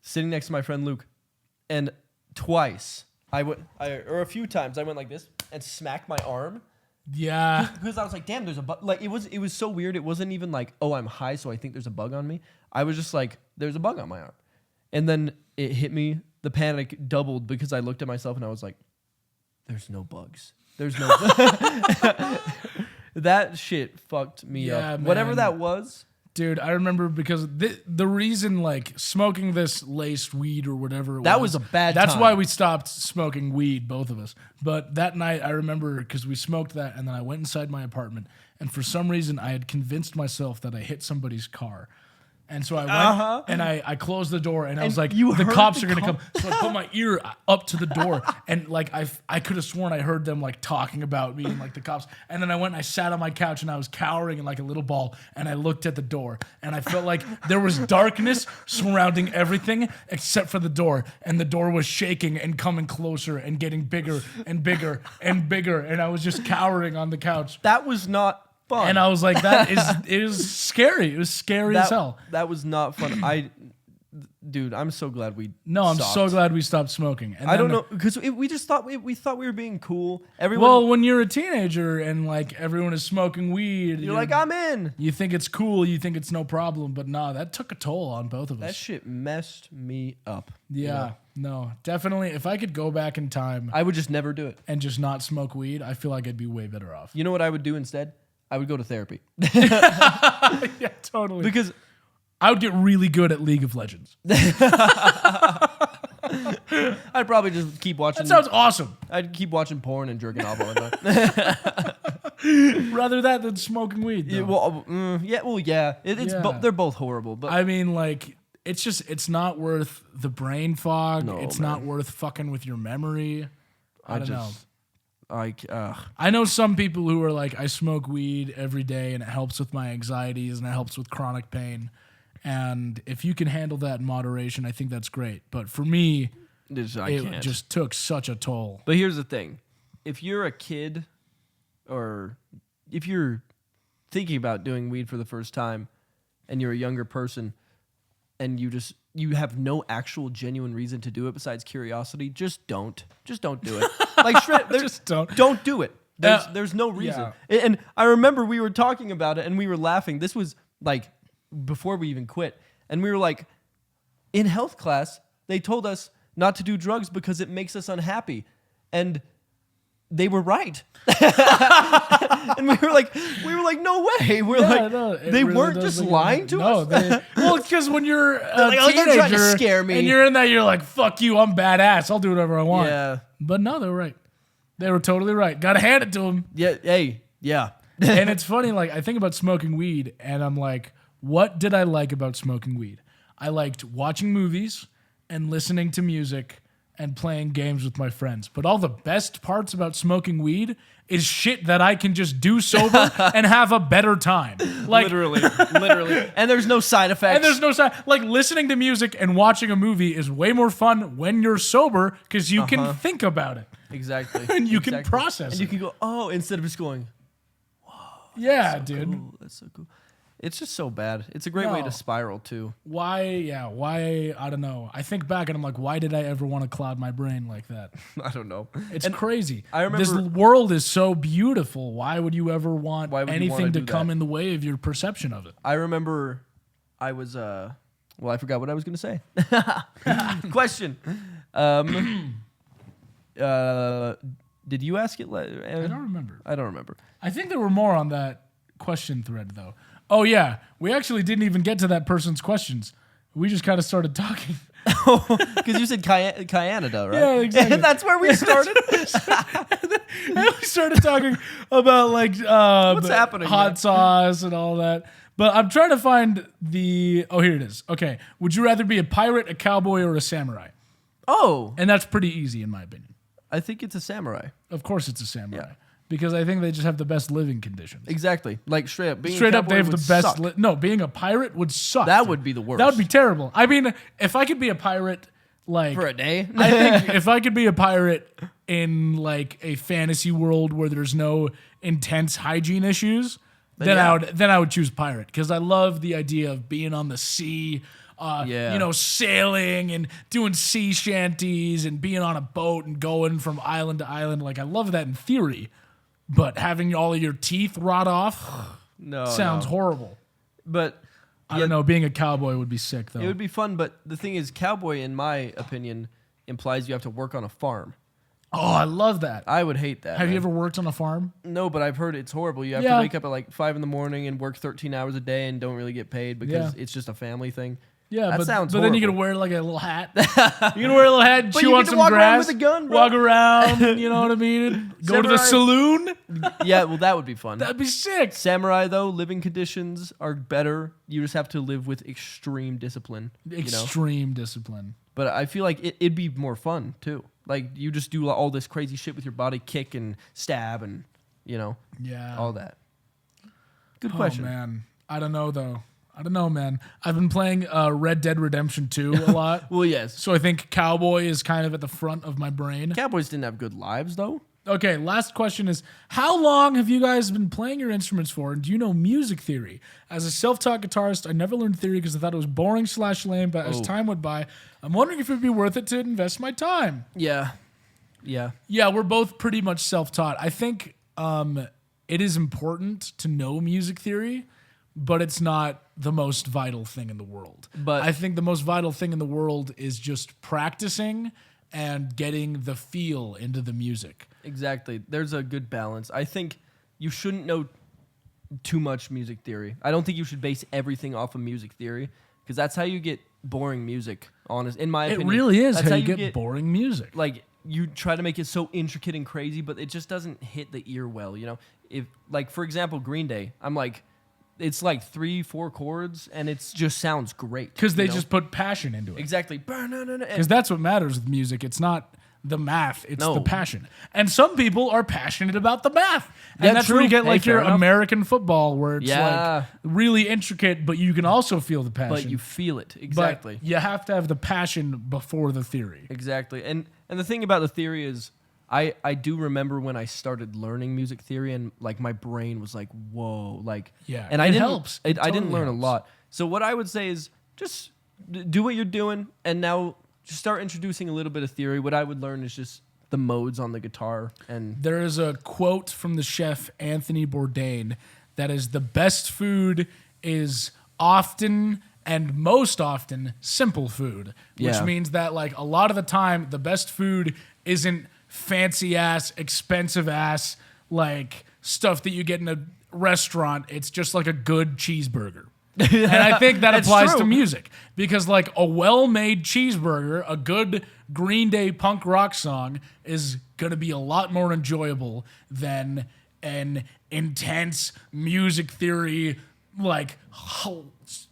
sitting next to my friend Luke. And twice, or a few times, I went like this and smacked my arm. Yeah. Because I was like, damn, there's a bug. Like, it was so weird. It wasn't even like, oh, I'm high, so I think there's a bug on me. I was just like, there's a bug on my arm. And then it hit me. The panic doubled because I looked at myself and I was like, there's no bugs. There's no That shit fucked me Yeah, up. Whatever man. that was. Dude, I remember because the reason smoking this laced weed or whatever it That was a bad That's time. why we stopped smoking weed, both of us. But that night I remember because we smoked that, and then I went inside my apartment, and for some reason I had convinced myself that I hit somebody's car. And so I went and I closed the door, and I was like, you the heard cops the are going to come. So I put my ear up to the door, and I could have sworn I heard them talking about me and the cops. And then I went and I sat on my couch, and I was cowering in a little ball, and I looked at the door, and I felt like there was darkness surrounding everything except for the door. And the door was shaking and coming closer and getting bigger and bigger and bigger. And I was just cowering on the couch. That was not fun. And I was like, it was scary. It was scary as hell. That was not fun. Dude, I'm so glad we No, I'm stopped. so glad we stopped smoking. And I don't then- know, because we just thought we thought we were being cool. Everyone, Well, when you're a teenager and everyone is smoking weed, you're like, I'm in. you think it's cool, you think it's no problem, but nah, that took a toll on both of That us. shit messed me up. Yeah, no, definitely. If I could go back in time I would just never do it. and just not smoke weed, I feel like I'd be way better off. You know what I would do instead? I would go to therapy. Yeah, totally. Because I would get really good at League of Legends. I'd probably just keep watching. That sounds awesome. I'd keep watching porn and jerking off all the time. Rather that than smoking weed. Yeah, Though. yeah. It's Yeah. they're both horrible, but I mean, it's not worth the brain fog. No, It's man. not worth fucking with your memory. I don't know. I I know some people who are like, I smoke weed every day and it helps with my anxieties and it helps with chronic pain. And if you can handle that in moderation, I think that's great. But for me, it can't. just took such a toll. But here's the thing: if you're a kid, or if you're thinking about doing weed for the first time, and you're a younger person, and you just you have no actual genuine reason to do it besides curiosity, just don't do it. Like Just don't. Don't do it. There's no reason. Yeah. And I remember we were talking about it and we were laughing. This was like before we even quit. And we were like, in health class, they told us not to do drugs because it makes us unhappy. And they were right. And we were like, no way. They really weren't just lying to us. Well, because when you're a like, oh, they're teenager trying to scare me. and you're in that, you're like, fuck you, I'm badass. I'll do whatever I want. Yeah. But no, they were right. They were totally right. Gotta hand it to them. Yeah. Hey. Yeah. And it's funny, like, I think about smoking weed, and I'm like, what did I like about smoking weed? I liked watching movies and listening to music and playing games with my friends. But all the best parts about smoking weed is shit that I can just do sober and have a better time. Like literally. And there's no side effects. And there's no side. Like, listening to music and watching a movie is way more fun when you're sober because you can think about it. Exactly. And you can process and it. you can go, oh, instead of just going, yeah, so dude. cool. That's so cool. It's just so bad. It's a great way No. to spiral too. Why, I don't know. I think back and I'm like, why did I ever want to cloud my brain like that? I don't know. It's crazy. I remember- this world is so beautiful. Why would you ever want Why would you anything wanna to do come that? in the way of your perception of it? I remember I was I forgot what I was going to say. Question. Did you ask it? I don't remember. I don't remember. I think there were more on that question thread, though. Oh, yeah. We actually didn't even get to that person's questions. We just kind of started talking. Because you said Canada, right? Yeah, exactly. And that's where we started. And we started talking about, like, What's happening, hot man? sauce and all that. But I'm trying to find the... Oh, here it is. Okay. Would you rather be a pirate, a cowboy, or a samurai? Oh, And that's pretty easy, in my opinion. I think it's a samurai. Of course it's a samurai. Yeah. Because I think they just have the best living conditions. Exactly. Like straight up. Being Straight a up, they cowboy have the would best... suck. No, being a pirate would suck. That dude. would be the worst. That would be terrible. I mean, if I could be a pirate, like... For a day? I think if I could be a pirate in, like, a fantasy world where there's no intense hygiene issues, then I would choose pirate. Because I love the idea of being on the sea... sailing and doing sea shanties and being on a boat and going from island to island. Like, I love that in theory, but having all of your teeth rot off sounds horrible. But I don't know. Being a cowboy would be sick, though. it would be fun. But the thing is, cowboy, in my opinion, implies you have to work on a farm. Oh, I love that. I would hate that. Have you man. ever worked on a farm? No, but I've heard it's horrible. You have Yeah. to wake up at like 5 a.m. and work 13 hours a day and don't really get paid because it's just a family thing. Yeah, That but, sounds but then you're horrible. gonna wear like a little hat. You're gonna wear a little hat, But chew you on get to some walk around grass, with a gun, bro. walk around. You know what I mean? Go to the Samurai. saloon. Yeah, well, that would be fun. That'd be sick. Samurai, though, living conditions are better. You just have to live with extreme discipline. Extreme discipline. But I feel like it'd be more fun, too. Like, you just do all this crazy shit with your body, kick and stab and, Yeah. all that. Good question. Oh man, I don't know though. I don't know, man. I've been playing Red Dead Redemption 2 a lot. Well, yes. So I think cowboy is kind of at the front of my brain. Cowboys didn't have good lives, though. Okay, last question is, how long have you guys been playing your instruments for, and do you know music theory? As a self-taught guitarist, I never learned theory because I thought it was boring/lame, but as time went by, I'm wondering if it would be worth it to invest my time. Yeah. Yeah, we're both pretty much self-taught. I think it is important to know music theory, but it's not the most vital thing in the world. But I think the most vital thing in the world is just practicing and getting the feel into the music. Exactly. There's a good balance. I think you shouldn't know too much music theory. I don't think you should base everything off of music theory because that's how you get boring music, honest. In my opinion. It really is That's how you get boring music. Like, you try to make it so intricate and crazy, but it just doesn't hit the ear well, If, like, for example, Green Day, I'm like, it's like 3-4 chords, and it just sounds great. Because they you know? just put passion into it. Exactly. Because that's what matters with music. It's not the math, it's No. the passion. And some people are passionate about the math. And Yeah, that's where true. you get Hey, like your fair enough. American football where it's Yeah. like really intricate, but you can also feel the passion. But you feel it. But Exactly. you have to have the passion before the theory. Exactly. And the thing about the theory is I do remember when I started learning music theory and like my brain was like, whoa, like Yeah, and I it didn't helps. I didn't Totally learn a helps. lot. So what I would say is just do what you're doing, and now just start introducing a little bit of theory. What I would learn is just the modes on the guitar. And there is a quote from the chef Anthony Bourdain that is the best food is often and most often simple food, which Yeah. means that like a lot of the time the best food isn't fancy ass, expensive ass like stuff that you get in a restaurant. It's just like a good cheeseburger. And I think that That's applies true. to music because like a well-made cheeseburger, a good Green Day punk rock song is going to be a lot more enjoyable than an intense music theory like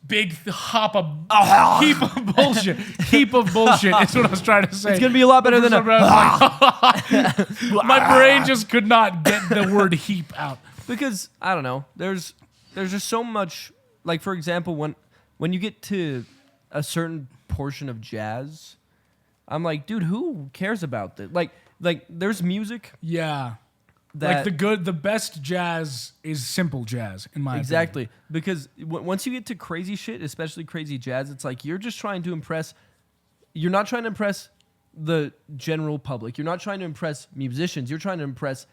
big heap of bullshit. Heap of bullshit is what I was trying to say. it's gonna be a lot better than a. My brain just could not get the word heap out. Because I don't know, there's just so much. Like for example, when you get to a certain portion of jazz, I'm like, dude, who cares about this? Like there's music Yeah. that Like the best jazz is simple jazz, in my opinion. exactly because once you get to crazy shit, especially crazy jazz, it's like you're just trying to impress. You're not trying to impress the general public. You're not trying to impress musicians. You're trying to impress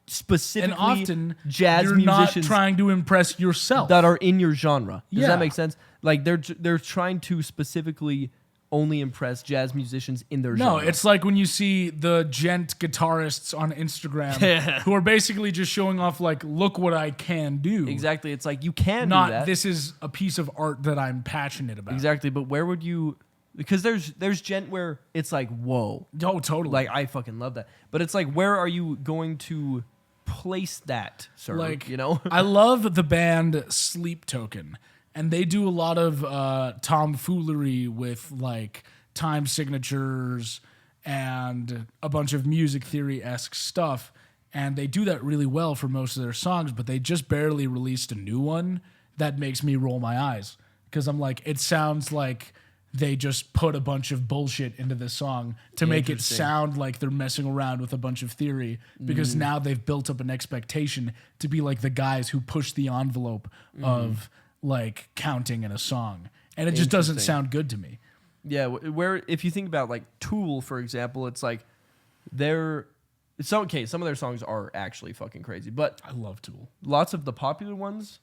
specifically And often jazz you're musicians not trying to impress yourself. that are in your genre. Does Yeah. that make sense? Like they're trying to specifically only impress jazz musicians in their No, genre. it's like when you see the gent guitarists on Instagram who are basically just showing off like, look what I can do. exactly. It's like you can Not do that. this is a piece of art that I'm passionate about. Exactly, but where would you? Because there's gent where it's like, whoa, Oh, totally. like I fucking love that. But it's like, where are you going to place that, sir? Like, you know, I love the band Sleep Token, and they do a lot of tomfoolery with like time signatures and a bunch of music theory-esque stuff. And they do that really well for most of their songs, but they just barely released a new one that makes me roll my eyes. Because I'm like, it sounds like they just put a bunch of bullshit into this song to make it Interesting. sound like they're messing around with a bunch of theory because now they've built up an expectation to be like the guys who push the envelope of like counting in a song. And it just doesn't Interesting. sound good to me. yeah. Where if you think about like Tool, for example, it's like some of their songs are actually fucking crazy, but I love Tool. lots of the popular ones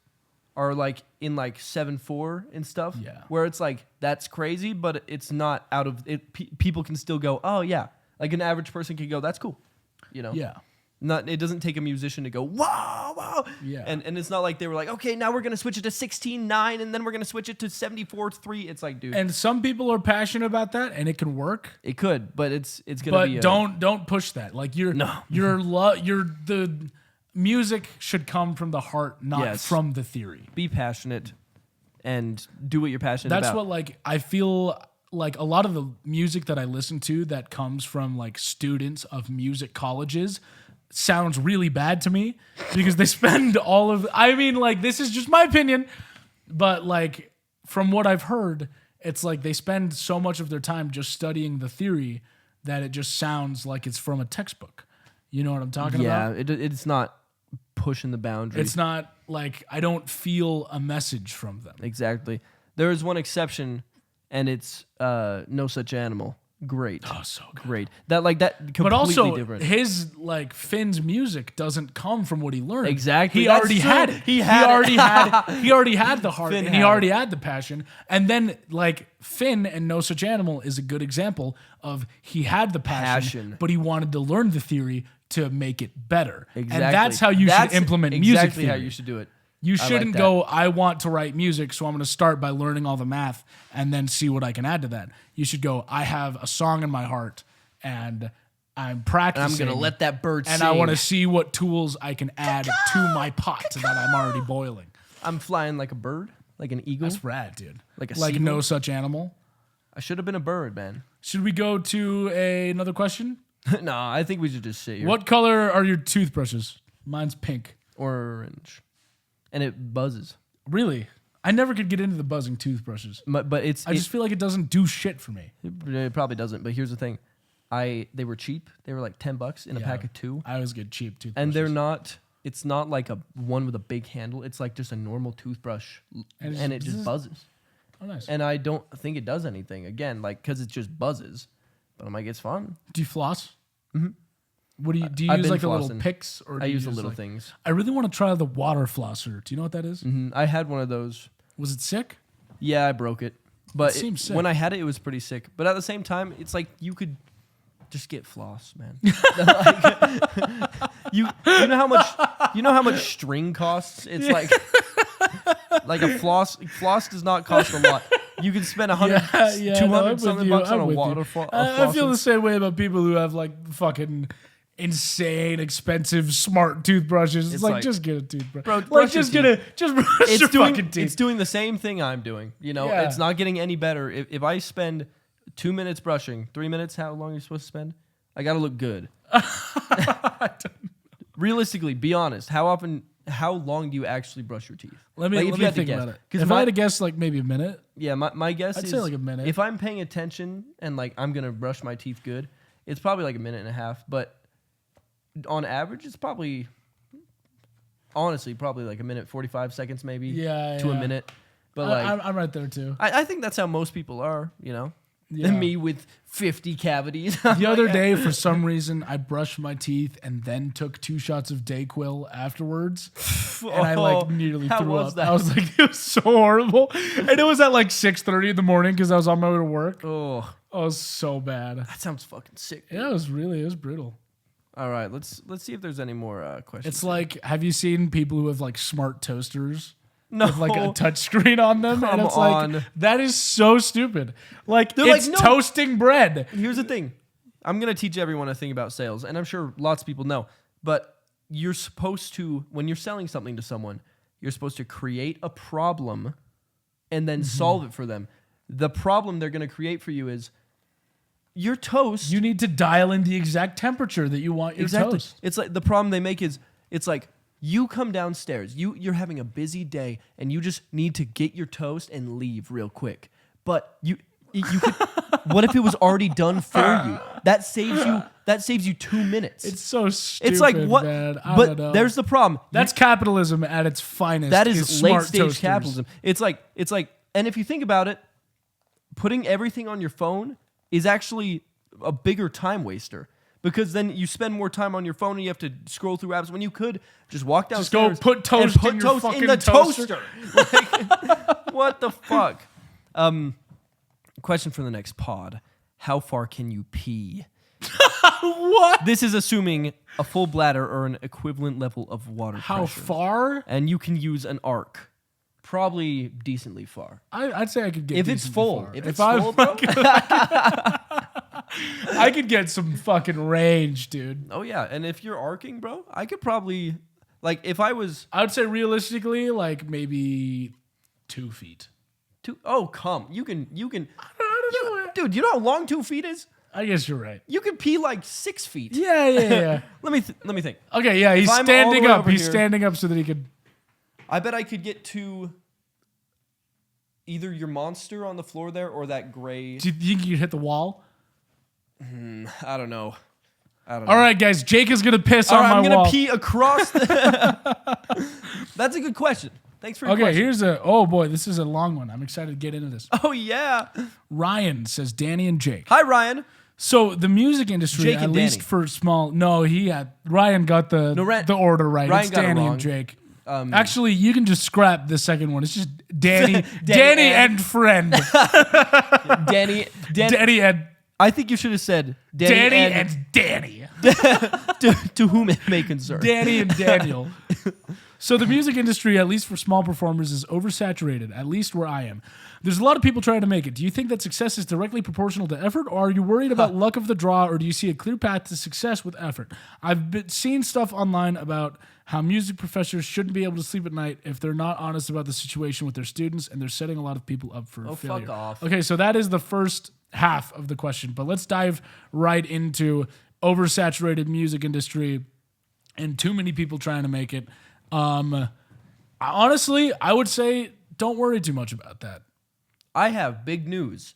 are like in like 7/4 and stuff. Yeah. Where it's like that's crazy, but it's not out of it. People can still go, oh yeah. Like an average person can go, that's cool. You know. Yeah. Not. It doesn't take a musician to go, wow, wow. Yeah. And it's not like they were like, okay, now we're gonna switch it to 16/9, and then we're gonna switch it to 74/3. It's like, dude, And some people are passionate about that and it can work. it could, but it's gonna be. But don't push that. Like the music should come from the heart, not Yes. from the theory. be passionate and do what you're passionate That's about. what like I feel like a lot of the music that I listen to that comes from like students of music colleges sounds really bad to me because they spend all of I mean like this is just my opinion, but like from what I've heard, it's like they spend so much of their time just studying the theory that it just sounds like it's from a textbook. You know what I'm talking about? It's not pushing the boundary. It's not like I don't feel a message from them. Exactly. There is one exception, and it's No Such Animal. Great. Oh, so good. Great. That completely But also, different. his like Finn's music doesn't come from what he learned. Exactly. he That's already true. had it. He already had the heart, Finn and he had already had the passion. And then like Finn and No Such Animal is a good example of he had the passion. But he wanted to learn the theory to make it better. Exactly. And that's how you should implement music Exactly theory. how you should do it. You I like shouldn't that. go, I want to write music, so I'm going to start by learning all the math and then see what I can add to that. You should go, I have a song in my heart and I'm practicing. I'm gonna let that bird and sing. I want to see what tools I can add to my pot that I'm already boiling. I'm flying like a bird, like an eagle. That's rad, dude. Like a like seagull? No Such Animal. I should have been a bird, man. Should we go to another question? No, I think we should just sit here. What color are your toothbrushes? Mine's pink. Orange. And it buzzes. Really? I never could get into the buzzing toothbrushes. But I just feel like it doesn't do shit for me. it probably doesn't. But here's the thing. They were cheap. They were like $10 in a Yeah. pack of 2. I always get cheap toothbrushes. And they're not. It's not like a one with a big handle. It's like just a normal toothbrush, And and it's it just buzzes. Oh, nice. And I don't think it does anything. Again, like, because it just buzzes. But I'm like, it's fun. Do you floss? Mm-hmm. What do you I've use been like the little flossing. picks? Or do I you use the little like, things. I really want to try the water flosser. Do you know what that is? I had one of those. Was it sick? Yeah, I broke it. But seems sick. when I had it, it was pretty sick. But at the same time, it's like you could just get floss, man. you know how much string costs? It's like a floss. Floss does not cost a lot. You can spend 100, 200 something bucks on a waterfall. I feel the same way about people who have like fucking insane, expensive, smart toothbrushes. It's like just get a toothbrush, bro. Like just brush your fucking teeth. It's doing the same thing I'm doing. You know, it's not getting any better. If I spend 2 minutes brushing, 3 minutes, how long are you supposed to spend? I gotta look good. Realistically, be honest. How long do you actually brush your teeth? Let me think about it. If I had to guess, like maybe a minute. Yeah, my guess I'd is say like a minute. If I'm paying attention and like I'm gonna brush my teeth good, it's probably like a minute and a half. But on average, it's probably like a minute 45 seconds maybe. To a minute. But I'm right there too. I think that's how most people are. You know. Yeah. And me with 50 cavities. The other day, for some reason, I brushed my teeth and then took 2 shots of Dayquil afterwards. And I like nearly threw up. That? I was like, it was so horrible. And it was at like 6:30 in the morning because I was on my way to work. Oh, it was so bad. That sounds fucking sick. Dude. Yeah, it was brutal. All right, let's see if there's any more questions. It's like, have you seen people who have like smart toasters? No. With like a touch screen on them. Come and it's on. like, that is so stupid. Like, They're it's like, no. toasting bread. Here's the thing. I'm going to teach everyone a thing about sales, and I'm sure lots of people know, but you're supposed to, when you're selling something to someone, you're supposed to create a problem and then solve it for them. The problem they're going to create for you is your toast. You need to dial in the exact temperature that you want your toast. It's like the problem they make is, it's like, you come downstairs, you're having a busy day, and you just need to get your toast and leave real quick. But you could, what if it was already done for you? That saves you 2 minutes. It's so stupid. It's like what? Man. But there's the problem. That's capitalism at its finest. That is late smart stage toasters. capitalism. It's like, and if you think about it, putting everything on your phone is actually a bigger time waster. Because then you spend more time on your phone and you have to scroll through apps when you could just walk downstairs. Just go put toast and put in your toast fucking in the toaster. Like, what the fuck? Question for the next pod. How far can you pee? What? This is assuming a full bladder or an equivalent level of water How pressure. far? And you can use an arc. Probably decently far. I'd say I could get if it's full. Far. If it's full, bro. I could get some fucking range, dude. Oh yeah, and if you're arcing, bro, I could probably like if I was. I would say realistically, like maybe 2 feet. Oh come, you can. I don't know. Dude, you know how long 2 feet is? I guess you're right. You could pee like 6 feet. Yeah. Let me think. Okay, yeah, he's I'm standing all the way up. over He's here- standing up so that he could. I bet I could get to either your monster on the floor there or that gray. Do you think you could hit the wall? I don't know. All right, guys. Jake is gonna piss on my I'm gonna wall. pee across the. That's a good question. Thanks for your Okay, question. oh boy, this is a long one. I'm excited to get into this. Oh yeah. Ryan says Danny and Jake. Hi Ryan. So the music industry, Jake at and least Danny. for small. No, Ryan got the order right. Ryan It's got it Danny wrong. and Jake. Actually, you can just scrap the second one. It's just Danny, Danny and friend. Danny and I think you should have said Danny and Danny. to whom it may concern. Danny and Daniel. So the music industry, at least for small performers, is oversaturated, at least where I am. There's a lot of people trying to make it. Do you think that success is directly proportional to effort, or are you worried about luck of the draw, or do you see a clear path to success with effort? I've seen stuff online about how music professors shouldn't be able to sleep at night if they're not honest about the situation with their students, and they're setting a lot of people up for failure. Fuck off. Okay, so that is the first half of the question, but let's dive right into oversaturated music industry and too many people trying to make it. Honestly, I would say don't worry too much about that. I have big news.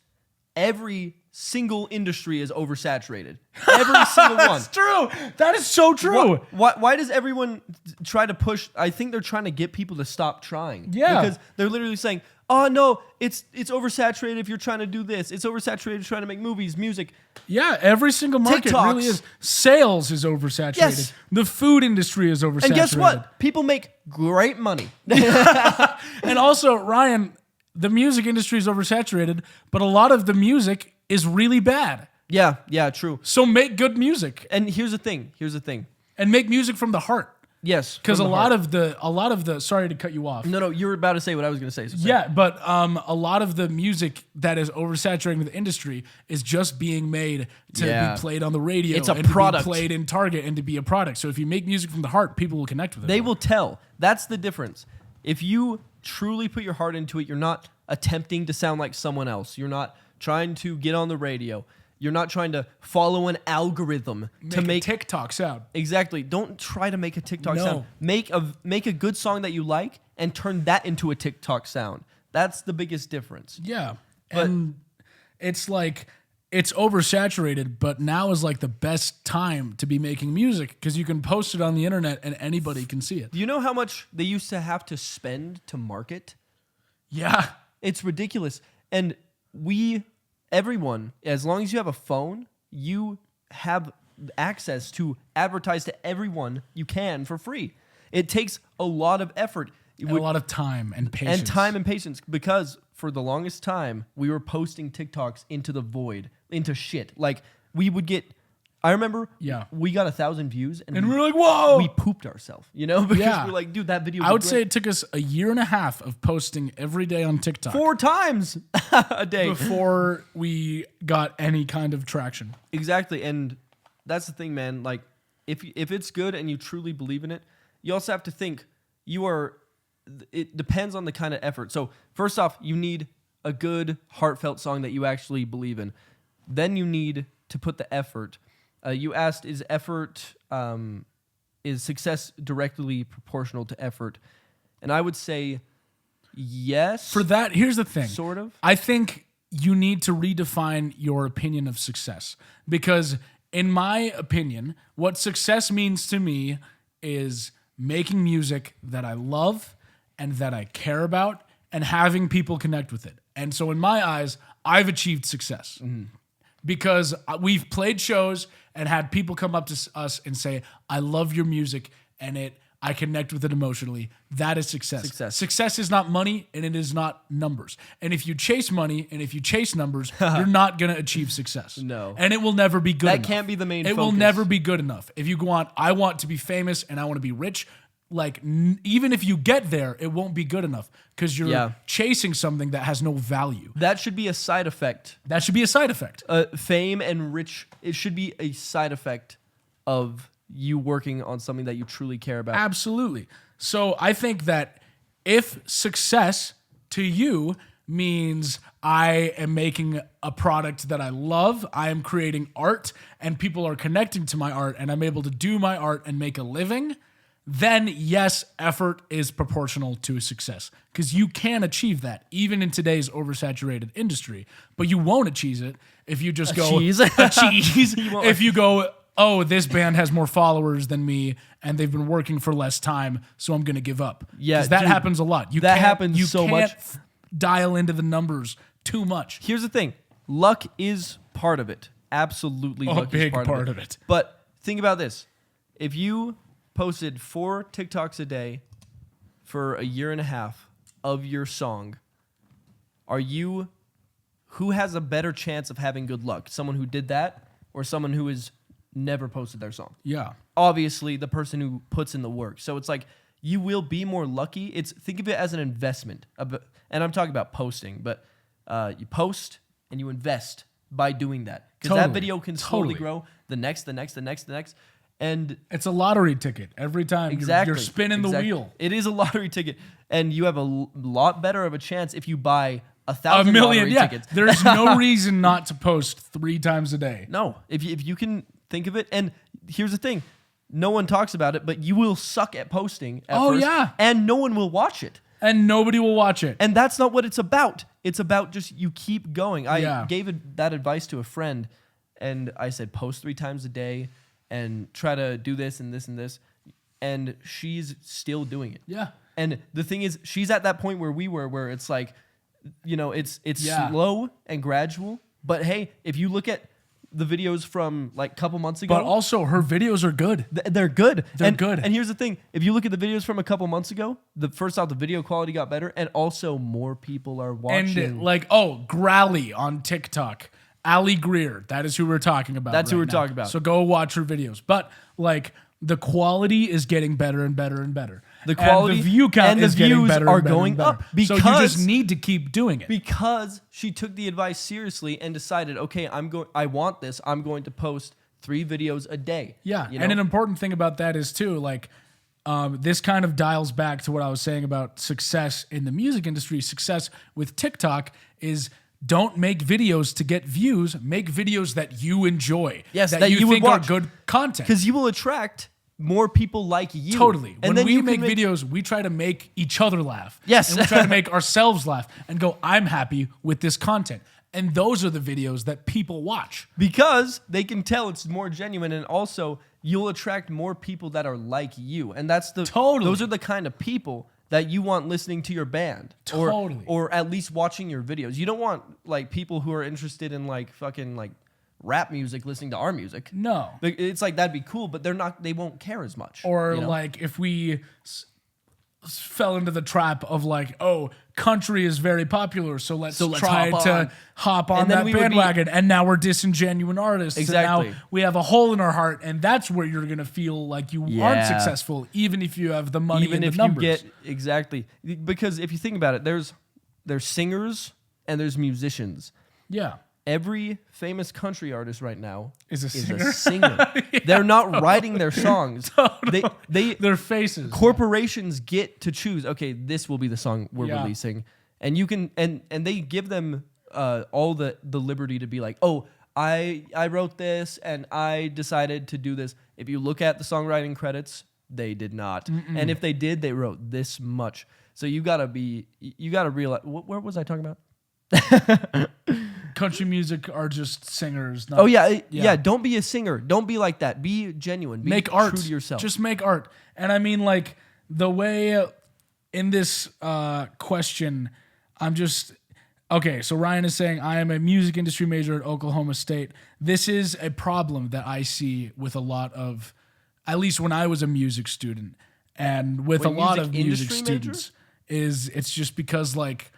Every single industry is oversaturated. Every single one. That's true. That is so true. Why does everyone try to push? I think they're trying to get people to stop trying. Yeah. Because they're literally saying, oh, no, it's oversaturated if you're trying to do this. It's oversaturated trying to make movies, music. Yeah, every single market TikToks. really is. Sales is oversaturated. Yes. The food industry is oversaturated. And guess what? People make great money. And also, Ryan, the music industry is oversaturated, but a lot of the music is really bad. Yeah, true. So make good music And here's the thing. and make music from the heart. Yes. Because from a the lot heart. of the sorry to cut you off. No, you were about to say what I was going to say. So say Yeah, but a lot of the music that is oversaturating the industry is just being made to be played on the radio. It's a and product. to be played in Target and to be a product. So if you make music from the heart, people will connect with it. They will tell. That's the difference. If you truly put your heart into it, you're not attempting to sound like someone else. You're not trying to get on the radio. You're not trying to follow an algorithm to make a TikTok sound. Exactly. Don't try to make a TikTok No. sound. Make a good song that you like and turn that into a TikTok sound. That's the biggest difference. Yeah. But- and it's like it's oversaturated, but now is like the best time to be making music because you can post it on the internet and anybody can see it. Do you know how much they used to have to spend to market? Yeah. It's ridiculous. And everyone, as long as you have a phone, you have access to advertise to everyone you can for free. It takes a lot of effort. And a lot of time and patience. Because for the longest time, we were posting TikToks into the void, into shit. Like, we would get... I remember we got 1,000 views and we were like, whoa! We pooped ourselves, because we're like, dude, that video was I would great. say it took us a year and a half of posting every day on TikTok. 4 times a day. Before we got any kind of traction. Exactly. And that's the thing, man. Like, if it's good and you truly believe in it, you also have to think it depends on the kind of effort. So first off, you need a good heartfelt song that you actually believe in. Then you need to put the effort. You asked, is success directly proportional to effort? And I would say yes. For that, here's the thing. Sort of. I think you need to redefine your opinion of success. Because in my opinion, what success means to me is making music that I love and that I care about and having people connect with it. And so in my eyes, I've achieved success. Mm-hmm. Because we've played shows and had people come up to us and say, I love your music and I connect with it emotionally. That is success. Success is not money and it is not numbers. And if you chase money and if you chase numbers, you're not going to achieve success. No. And it will never be good enough. That can't be the main focus. It will never be good enough. If you go on, I want to be famous and I want to be rich, like even if you get there, it won't be good enough because you're chasing something that has no value. That should be a side effect. That should be a side effect. Fame and rich, it should be a side effect of you working on something that you truly care about. Absolutely. So I think that if success to you means I am making a product that I love, I am creating art, and people are connecting to my art, and I'm able to do my art and make a living, then yes, effort is proportional to success. Because you can achieve that, even in today's oversaturated industry. But you won't achieve it if you just go... cheese. If you go, oh, this band has more followers than me, and they've been working for less time, so I'm going to give up. Yeah, that dude, happens a lot. You can't dial into the numbers too much. Here's the thing. Luck is part of it. Absolutely, luck is part of it. But think about this. If you posted 4 TikToks a day for a year and a half of your song, who has a better chance of having good luck? Someone who did that or someone who has never posted their song? Yeah. Obviously, the person who puts in the work. So it's like you will be more lucky. Think of it as an investment. And I'm talking about posting, but you post and you invest by doing that. Because that video can slowly grow. The next. And it's a lottery ticket every time. Exactly. You're spinning the wheel. It is a lottery ticket, and you have a lot better of a chance if you buy 1,000 million lottery tickets. There's no reason not to post 3 times a day. No, if you can think of it, and here's the thing, no one talks about it, but you will suck at posting at first, yeah, and no one will watch it. And nobody will watch it. And that's not what it's about. it's about just you keep going. I Yeah. gave that advice to a friend, and I said post 3 times a day and try to do this and this and this, and she's still doing it. Yeah. And the thing is, she's at that point where we were, where it's like, it's Yeah. slow and gradual. But hey, if you look at the videos from like a couple months ago, But also, her videos are good. they're good. They're good. And here's the thing: if you look at the videos from a couple months ago, the video quality got better, and also more people are watching. And like, Grally on TikTok, Ali Greer. That is who we're talking about. That's who right we're now. talking about. So go watch her videos. But like, the quality is getting better and better and better. The quality and the view count and the is getting views better are and better going and better. up So you just need to keep doing it. because she took the advice seriously and decided, okay, I want this. I'm going to post 3 videos a day. Yeah, you know? and an important thing about that is too, like, this kind of dials back to what I was saying about success in the music industry. Success with TikTok is don't make videos to get views. Make videos that you enjoy. Yes, that that you would think are watch. good content. because you will attract more people like you. Totally. And When then we you make can videos, we try to make each other laugh. Yes. And we try to make ourselves laugh and go, I'm happy with this content. And those are the videos that people watch. because they can tell it's more genuine, and also you'll attract more people that are like you. And that's Totally. those are the kind of people that you want listening to your band. Totally. Or at least watching your videos. You don't want like people who are interested in like fucking like rap music listening to our music. No. It's like that'd be cool, but they won't care as much. Or you know? like if we fell into the trap of like, country is very popular, so let's try to hop on And then that we would be- bandwagon. And now we're disingenuine artists. Exactly. And now we have a hole in our heart, and that's where you're gonna feel like you aren't Yeah. successful, even if you have the money even and if the numbers. you get exactly, because if you think about it, there's singers and there's musicians. Yeah. Every famous country artist right now Is a singer. singer. They're not writing their songs. They Their faces. corporations get to choose. Okay, this will be the song we're Yeah. releasing, and you can and they give them all the liberty to be like, oh, I wrote this and I decided to do this. If you look at the songwriting credits, they did not, and if they did, they wrote this much. So you gotta realize. Where was I talking about? Country music are just singers. Not, Oh yeah. Don't be a singer. Don't be like that. Be genuine. Be make art. true to yourself. Just make art. And I mean, like, the way in this question, I'm just okay. So Ryan is saying I am a music industry major at Oklahoma State. This is a problem that I see with a lot of, at least when I was a music student, and with When a lot music of music industry students, it's just because like.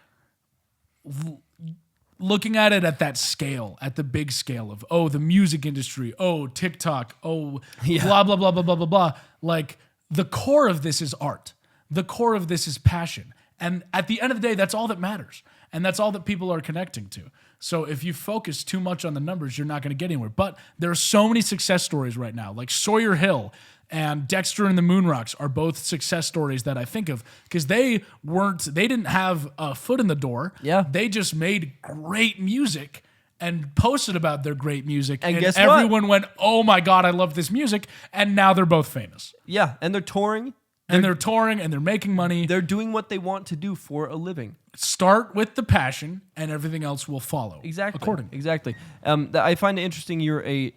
Looking at it at that scale, at the big scale of, the music industry, TikTok, blah, blah, blah, blah, blah, blah, blah. Like, the core of this is art. The core of this is passion. And at the end of the day, that's all that matters. And that's all that people are connecting to. So if you focus too much on the numbers, you're not going to get anywhere. But there are so many success stories right now. Like Sawyer Hill and Dexter and the Moonrocks are both success stories that I think of because they didn't have a foot in the door. Yeah. They just made great music and posted about their great music. And guess what? everyone went, oh my God, I love this music. And now they're both famous. Yeah, and they're touring. And they're touring and they're making money. They're doing what they want to do for a living. Start with the passion and everything else will follow. Exactly. Accordingly. Exactly. I find it interesting you're a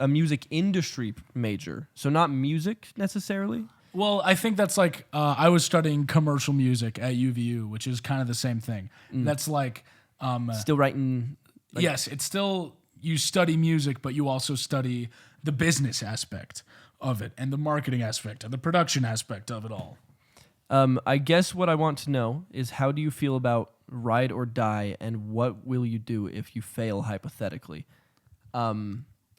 music industry major. So not music necessarily. Well, I think that's like, I was studying commercial music at UVU, which is kind of the same thing. That's like... Still writing... yes, it's still, you study music, but you also study the business aspect of it and the marketing aspect and the production aspect of it all. I guess what I want to know is how do you feel about ride or die and what will you do if you fail hypothetically? I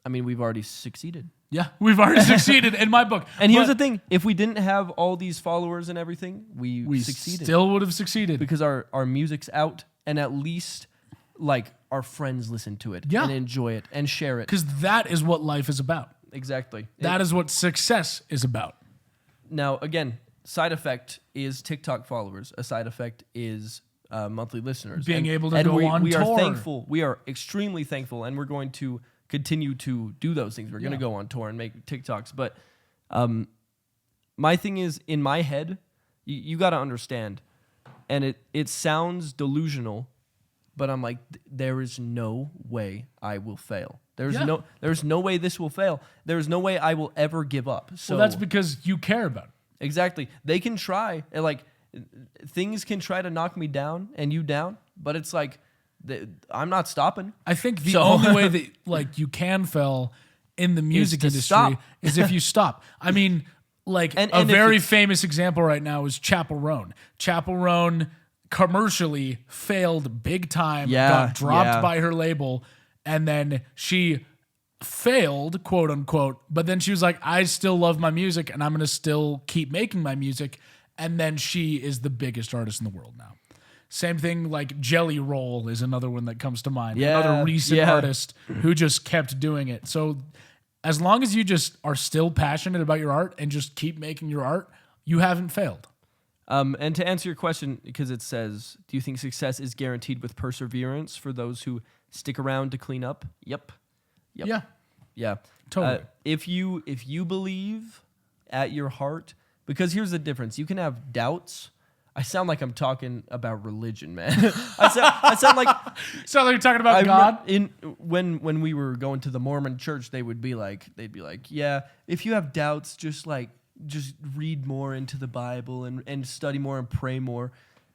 mean, we've already succeeded. Yeah, we've already succeeded in my book. And here's the thing. If we didn't have all these followers and everything, we succeeded. Still would have succeeded. Because our music's out and at least like our friends listen to it and enjoy it and share it. Because that is what life is about. Exactly. That is what success is about. Now, again, side effect is TikTok followers. A side effect is monthly listeners. Being able to go on we tour. are thankful. We are extremely thankful, and we're going to continue to do those things. We're going to go on tour and make TikToks. But my thing is, in my head, you got to understand, And it sounds delusional, but I'm like, there is no way I will fail. There's no way this will fail. There's no way I will ever give up. So well, that's because you care about it. Exactly. They can try, and like things can try to knock me down and you down, but it's like I'm not stopping. I think the only way that like you can fail in the music industry is if you stop. I mean, like a very famous example right now is Chappell Roan. Chappell Roan commercially failed big time, got dropped by her label, and then she failed, quote unquote, but then she was like, I still love my music and I'm going to still keep making my music. And then she is the biggest artist in the world now. Same thing, like Jelly Roll is another one that comes to mind. Another recent artist who just kept doing it. So as long as you just are still passionate about your art and just keep making your art, you haven't failed. And to answer your question, because it says, do you think success is guaranteed with perseverance for those who stick around to clean up? Yep. Yeah. Totally. If you believe at your heart, because here's the difference. You can have doubts. I sound like I'm talking about religion, man. I sound like you're talking about God. When we were going to the Mormon church, they'd be like, yeah, if you have doubts, just read more into the Bible and study more and pray more.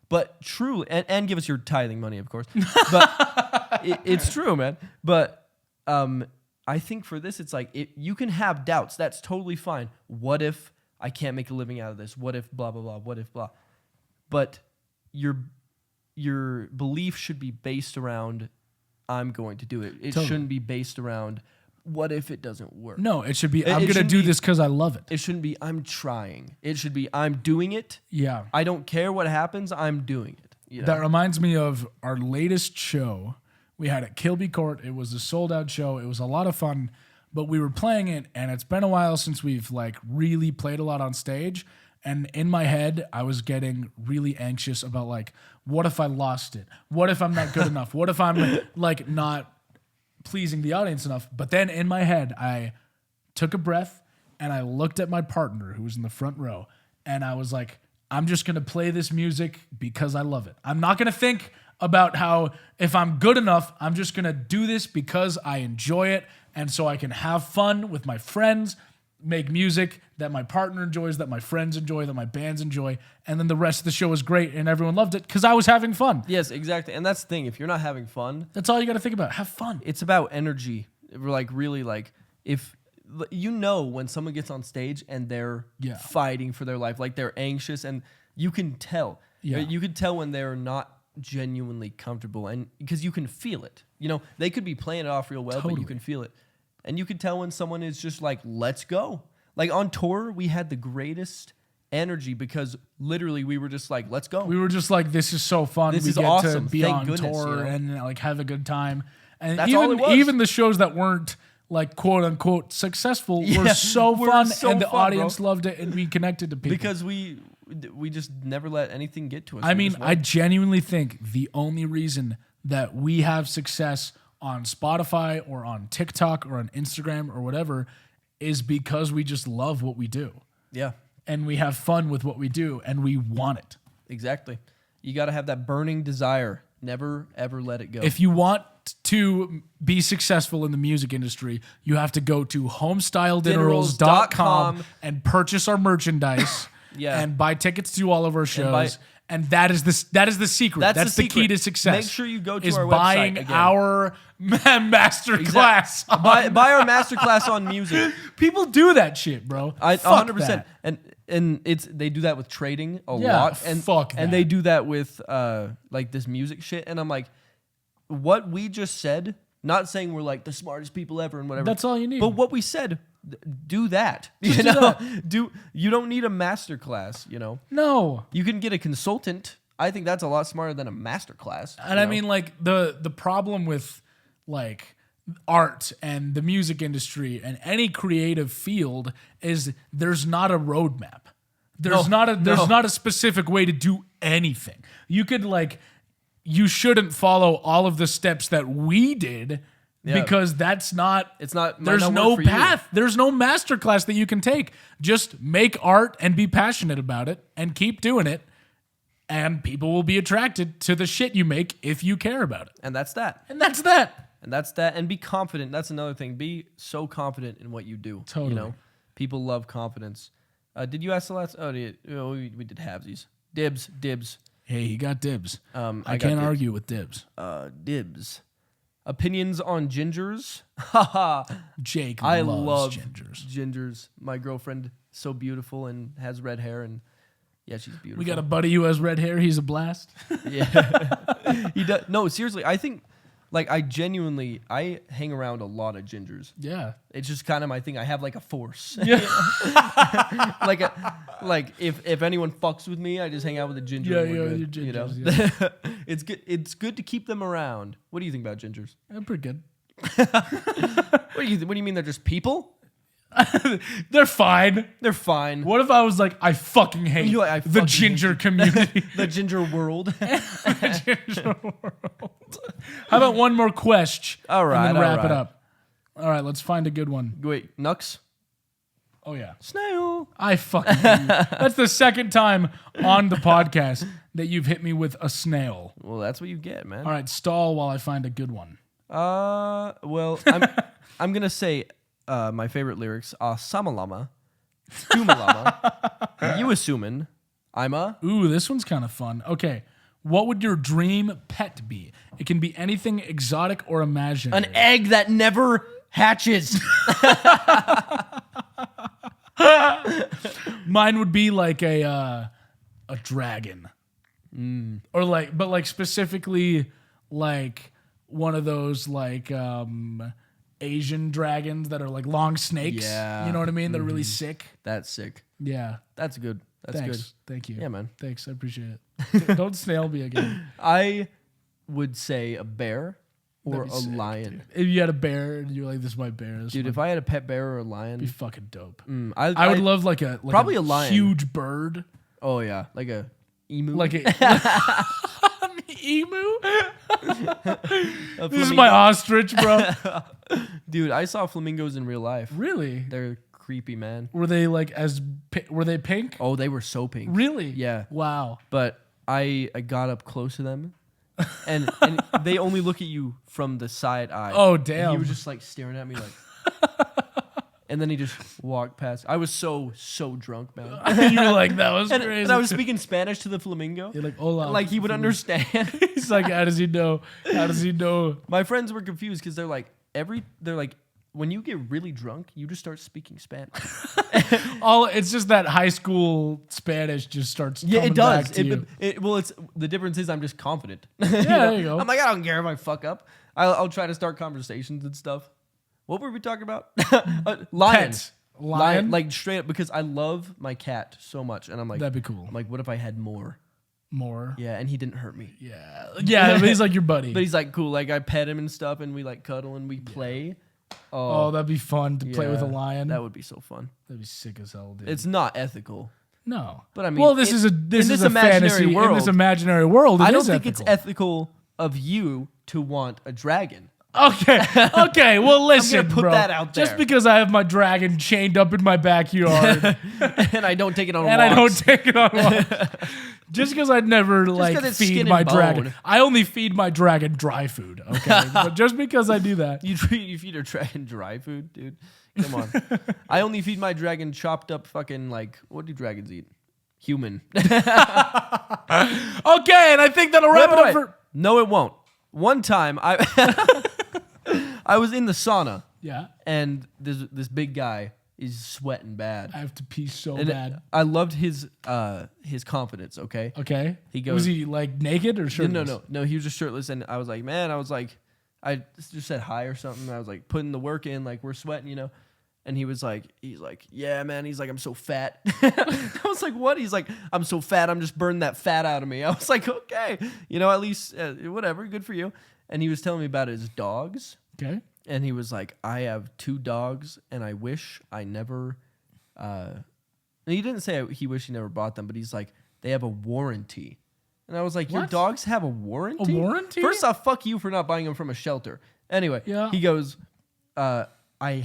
But true, and give us your tithing money, of course. But it's true, man. But I think for this, it's like you can have doubts. That's totally fine. What if I can't make a living out of this? What if blah, blah, blah? What if blah? But your belief should be based around I'm going to do it. It shouldn't be based around what if it doesn't work. No, it should be I'm going to do this because I love it. It shouldn't be I'm trying. It should be I'm doing it. Yeah. I don't care what happens. I'm doing it. You know? That reminds me of our latest show we had at Kilby Court. It was a sold out show. It was a lot of fun, but we were playing it, and it's been a while since we've like really played a lot on stage. And in my head, I was getting really anxious about like, what if I lost it? What if I'm not good enough? What if I'm like not pleasing the audience enough? But then in my head, I took a breath and I looked at my partner who was in the front row, and I was like, I'm just going to play this music because I love it. I'm not going to think about how if I'm good enough, I'm just going to do this because I enjoy it. And so I can have fun with my friends, make music that my partner enjoys, that my friends enjoy, that my bands enjoy. And then the rest of the show was great and everyone loved it because I was having fun. Yes, exactly. And that's the thing. If you're not having fun, that's all you got to think about. Have fun. It's about energy. We're like really like if you know when someone gets on stage and they're fighting for their life, like they're anxious, and you can tell. Yeah. You can tell when they're not genuinely comfortable, and because you can feel it. You know, they could be playing it off real well, but you can feel it. And you can tell when someone is just like, let's go. Like on tour, we had the greatest energy because literally we were just like, let's go. We were just like, this is so fun. This we is get awesome. to be Thank on goodness, tour, you know? and like have a good time. And that's all it was. Even the shows that weren't like quote unquote successful were so fun, and the audience loved it, and we connected to people. Because we just never let anything get to us. I mean, I genuinely think the only reason that we have success on Spotify or on TikTok or on Instagram or whatever is because we just love what we do. Yeah. And we have fun with what we do, and we want it. Exactly. You got to have that burning desire. Never, ever let it go. If you want to be successful in the music industry, you have to go to homestyledinnerals.com and purchase our merchandise and buy tickets to all of our shows. And that is the secret. That's the key to success. Make sure you go to our website. Buying our master class. Buy our master class on music. People do that shit, bro. 100%. And they do that with trading a lot. And and they do that with like this music shit. And I'm like, what we just said, not saying we're like the smartest people ever and whatever. That's all you need. But what we said, do that. You don't need a master class, you know? No. You can get a consultant. I think that's a lot smarter than a master class. And I mean, like, the problem with like art and the music industry and any creative field is there's not a roadmap. There's not a specific way to do anything. You could you shouldn't follow all of the steps that we did. Yeah. Because there's no path. There's no masterclass that you can take. Just make art and be passionate about it and keep doing it. and people will be attracted to the shit you make if you care about it. And that's that. And that's that. And that's that. And be confident. That's another thing. Be so confident in what you do. Totally. You know, people love confidence. Did you ask the last? Oh, we did halvesies. Dibs. Hey, he got dibs. I I got can't dibs. argue with dibs. Dibs. Opinions on gingers? Haha. Jake I loves love gingers. Gingers. My girlfriend, so beautiful and has red hair, and yeah, she's beautiful. We got a buddy who has red hair. He's a blast. Yeah. He does. No, seriously, I think, like, I hang around a lot of gingers. Yeah. It's just kind of my thing. I have like a force. Yeah. like if anyone fucks with me, I just hang out with a ginger. Yeah, and we're yeah, good, you're you know? gingers, yeah. It's good. It's good to keep them around. What do you think about gingers? They're pretty good. What do you mean? They're just people? They're fine. They're fine. What if I was like, I fucking hate You're like, I the fucking ginger community? The ginger world. The ginger world. How about one more question? All right, And then wrap all it right. up. All right, let's find a good one. Wait, Nux? Oh, yeah. Snail. I fucking hate you. That's the second time on the podcast that you've hit me with a snail. Well, that's what you get, man. All right, stall while I find a good one. Well, I'm gonna say my favorite lyrics are Samalama, Stumalama, You Assumin', I'm a. Ooh, this one's kind of fun. Okay. What would your dream pet be? It can be anything exotic or imaginary. An egg that never hatches. Mine would be like a dragon. Or like, but like specifically like one of those like Asian dragons that are like long snakes. Yeah. You know what I mean? They're really sick. That's sick. Yeah. That's good. That's Thanks. good. Thank you. Yeah, man. Thanks. I appreciate it. Don't snail me again. I would say a bear or That'd a be sick, lion. dude. If you had a bear and you're like, this is my bear. This Dude, is if I had a pet bear or a be lion, fucking dope. I I would love like a probably a lion. huge bird. Oh yeah, like a emu. Like a an emu. A This is flamingo. my ostrich, bro. Dude, I saw flamingos in real life. Really? They're creepy, man. Were they like were they pink? Oh, they were so pink. Really? Yeah. Wow. But I got up close to them, and they only look at you from the side eye. Oh, And damn. he was just like staring at me like, and then he just walked past. I was so drunk, man. You were like, that was And, crazy. and I was speaking Spanish to the flamingo. You're like, hola. Like he would understand. He's like, how does he know? How does he know? My friends were confused because they're like, when you get really drunk, you just start speaking Spanish. It's just that high school Spanish just starts Yeah, coming it does. back to you. It's the difference is I'm just confident. Yeah, there you go. I'm like, I don't care if I fuck up. I'll try to start conversations and stuff. What were we talking about? Lion. Pets. Lion? Like straight up because I love my cat so much, and I'm like, That'd be cool. I'm like, what if I had more? More. Yeah, and he didn't hurt me. Yeah. Yeah, but he's like your buddy. But he's like cool. Like I pet him and stuff, and we like cuddle and we play. Oh, that'd be fun to play with a yeah, lion. That would be so fun. That'd be sick as hell, dude. It's not ethical. No. But I mean, well, this in- is a in this this is a imaginary fantasy in world- this imaginary world. I don't is think ethical. it's ethical of you to want a dragon. Okay. Okay. Well, listen, put bro. that out Just there. because I have my dragon chained up in my backyard And I don't take it on and walks. I don't take it on walks. Just because I'd never 'cause it's feed skin my and dragon. bone. I only feed my dragon dry food. Okay. But just because I do that. You feed a dragon dry food, dude. Come on. I only feed my dragon chopped up fucking like, what do dragons eat? Human. Okay, and I think that'll wrap it up for. No, it won't. One time I I was in the sauna Yeah. and this big guy is sweating bad. I have to pee so And bad. I loved his confidence, okay? Okay. He goes- Was he like naked or shirtless? No, he was just shirtless and I was like, I just said hi or something. I was like putting the work in, like we're sweating, you know. And he's like, yeah, man. He's like, I'm so fat. I was like, what? He's like, I'm so fat. I'm just burning that fat out of me. I was like, okay, you know, at least whatever, good for you. And he was telling me about his dogs. Okay. And he was like, I have 2 dogs, and I wish I never. And he didn't say he wished he never bought them, but he's like, they have a warranty. And I was like, your What? dogs have a warranty? A warranty? First off, fuck you for not buying them from a shelter. Anyway, Yeah. he goes, I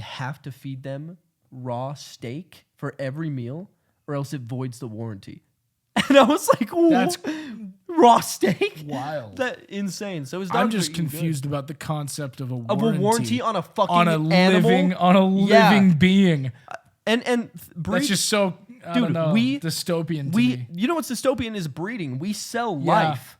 have to feed them raw steak for every meal, or else it voids the warranty. And I was like, That's raw steak? wild. That insane. So his I'm dogs just are eating confused about the concept of a good. Of warranty. a warranty on a fucking on a animal? living being. And That's just so I don't know, dystopian to me. You know what's dystopian is breeding. We sell Yeah. life.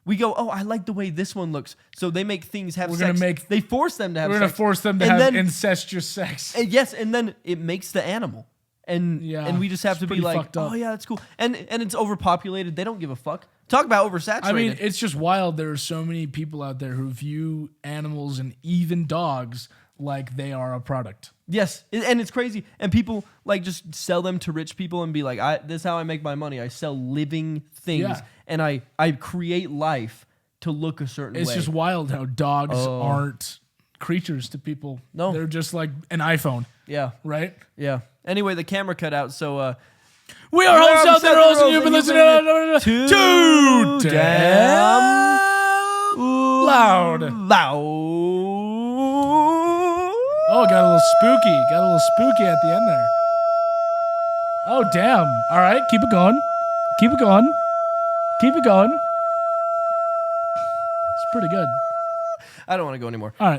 We go, oh, I like the way this one looks. So they make things have We're sex. gonna make- they force them to have We're sex. gonna force them to And have then- incestuous sex. Yes, and then it makes the animal. And Yeah, and we just have it's to be pretty like, fucked up. oh yeah, that's cool. And it's overpopulated. They don't give a fuck. Talk about oversaturated. I mean, it's just wild. There are so many people out there who view animals and even dogs like they are a product. yes, and it's crazy. And people like just sell them to rich people and be like, this is how I make my money. I sell living things Yeah. and I create life to look a certain It's way. just wild how dogs aren't creatures to people. No. They're just like an iPhone, yeah, right? yeah. Anyway, the camera cut out, so We are Homestyle, the Rose, and you've been listening to Too Damn Loud. Oh, got a little spooky. Got a little spooky at the end there. Oh, damn. All right, keep it going. Keep it going. Keep it going. It's pretty good. I don't want to go anymore. All right.